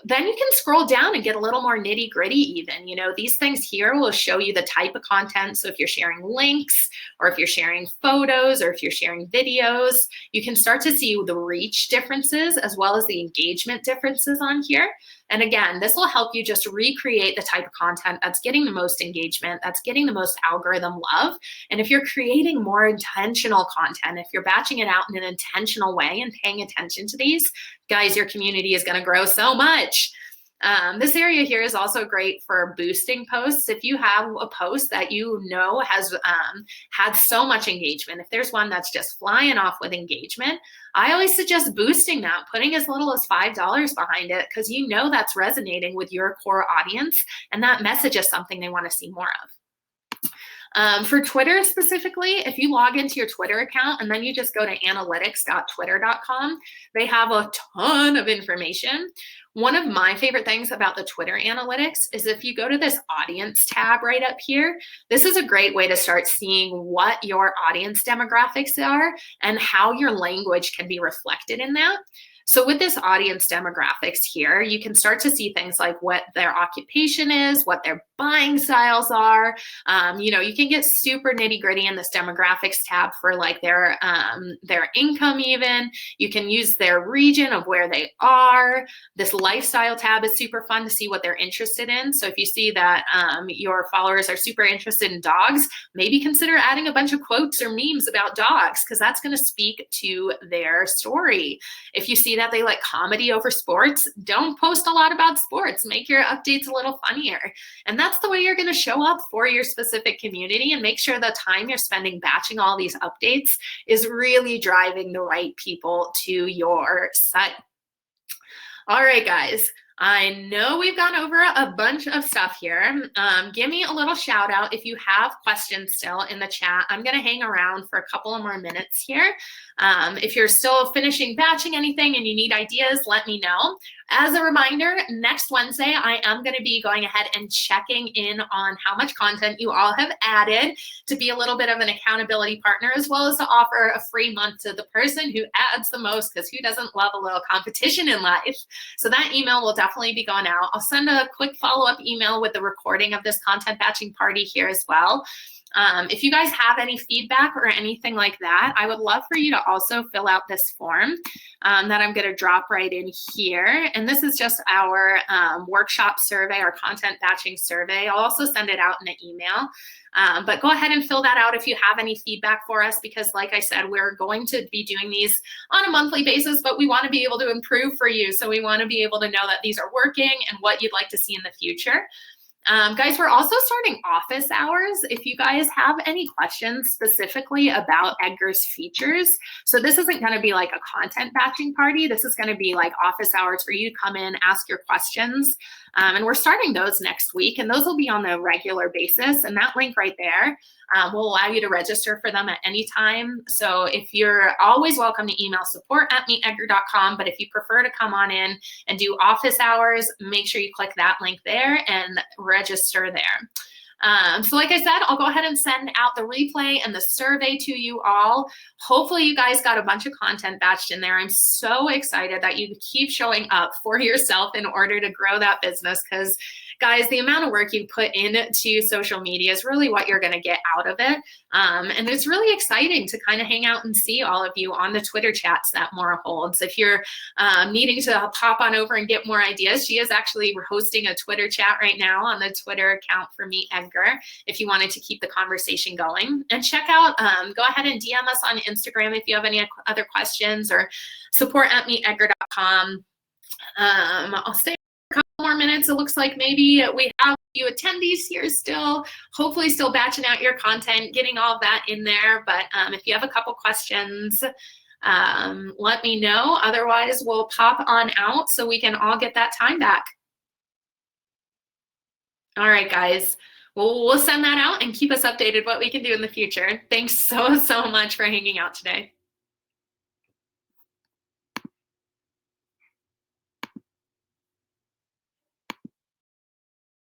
Then you can scroll down and get a little more nitty gritty even. These things here will show you the type of content. So if you're sharing links, or if you're sharing photos, or if you're sharing videos, you can start to see the reach differences as well as the engagement differences on here. And again, this will help you just recreate the type of content that's getting the most engagement, that's getting the most algorithm love. And if you're creating more intentional content, if you're batching it out in an intentional way and paying attention to these, guys, your community is going to grow so much. This area here is also great for boosting posts. If you have a post that has had so much engagement, if there's one that's just flying off with engagement, I always suggest boosting that, putting as little as $5 behind it, because that's resonating with your core audience, and that message is something they want to see more of. For Twitter specifically, if you log into your Twitter account and then you just go to analytics.twitter.com, they have a ton of information. One of my favorite things about the Twitter analytics is if you go to this audience tab right up here, this is a great way to start seeing what your audience demographics are and how your language can be reflected in that. So with this audience demographics here, you can start to see things like what their occupation is, what their buying styles are. You can get super nitty gritty in this demographics tab for like their income even. You can use their region of where they are. This lifestyle tab is super fun to see what they're interested in. So if you see that your followers are super interested in dogs, maybe consider adding a bunch of quotes or memes about dogs, because that's going to speak to their story. If you see that they like comedy over sports, don't post a lot about sports. Make your updates a little funnier. And that's the way you're going to show up for your specific community, and make sure the time you're spending batching all these updates is really driving the right people to your site. All right, guys. I know we've gone over a bunch of stuff here. Give me a little shout out if you have questions still in the chat. I'm going to hang around for a couple of more minutes here. If you're still finishing batching anything and you need ideas, let me know. As a reminder, next Wednesday, I am going to be going ahead and checking in on how much content you all have added, to be a little bit of an accountability partner, as well as to offer a free month to the person who adds the most, because who doesn't love a little competition in life? So that email will definitely be going out. I'll send a quick follow-up email with the recording of this content batching party here as well. If you guys have any feedback or anything like that, I would love for you to also fill out this form that I'm going to drop right in here. And this is just our workshop survey, our content batching survey. I'll also send it out in an email. But go ahead and fill that out if you have any feedback for us, because like I said, we're going to be doing these on a monthly basis, but we want to be able to improve for you. So we want to be able to know that these are working and what you'd like to see in the future. Guys, we're also starting office hours. If you guys have any questions specifically about Edgar's features, so this isn't going to be like a content batching party. This is going to be like office hours for you to come in, ask your questions. And we're starting those next week, and those will be on a regular basis. And that link right there will allow you to register for them at any time. So if you're always welcome to email support@meetedgar.com, but if you prefer to come on in and do office hours, make sure you click that link there and register there. So like I said, I'll go ahead and send out the replay and the survey to you all. Hopefully you guys got a bunch of content batched in there. I'm so excited that you keep showing up for yourself in order to grow that business, because guys, the amount of work you put into social media is really what you're going to get out of it. And it's really exciting to kind of hang out and see all of you on the Twitter chats that Maura holds. If you're needing to pop on over and get more ideas, she is actually hosting a Twitter chat right now on the Twitter account for MeetEdgar if you wanted to keep the conversation going. And check out, go ahead and DM us on Instagram if you have any other questions, or support@meetedgar.com. I'll stay a couple more minutes. It looks like maybe we have a few attendees here still, hopefully still batching out your content, getting all of that in there. But if you have a couple questions, let me know. Otherwise, we'll pop on out so we can all get that time back. All right, guys. Well, we'll send that out and keep us updated what we can do in the future. Thanks so much for hanging out today.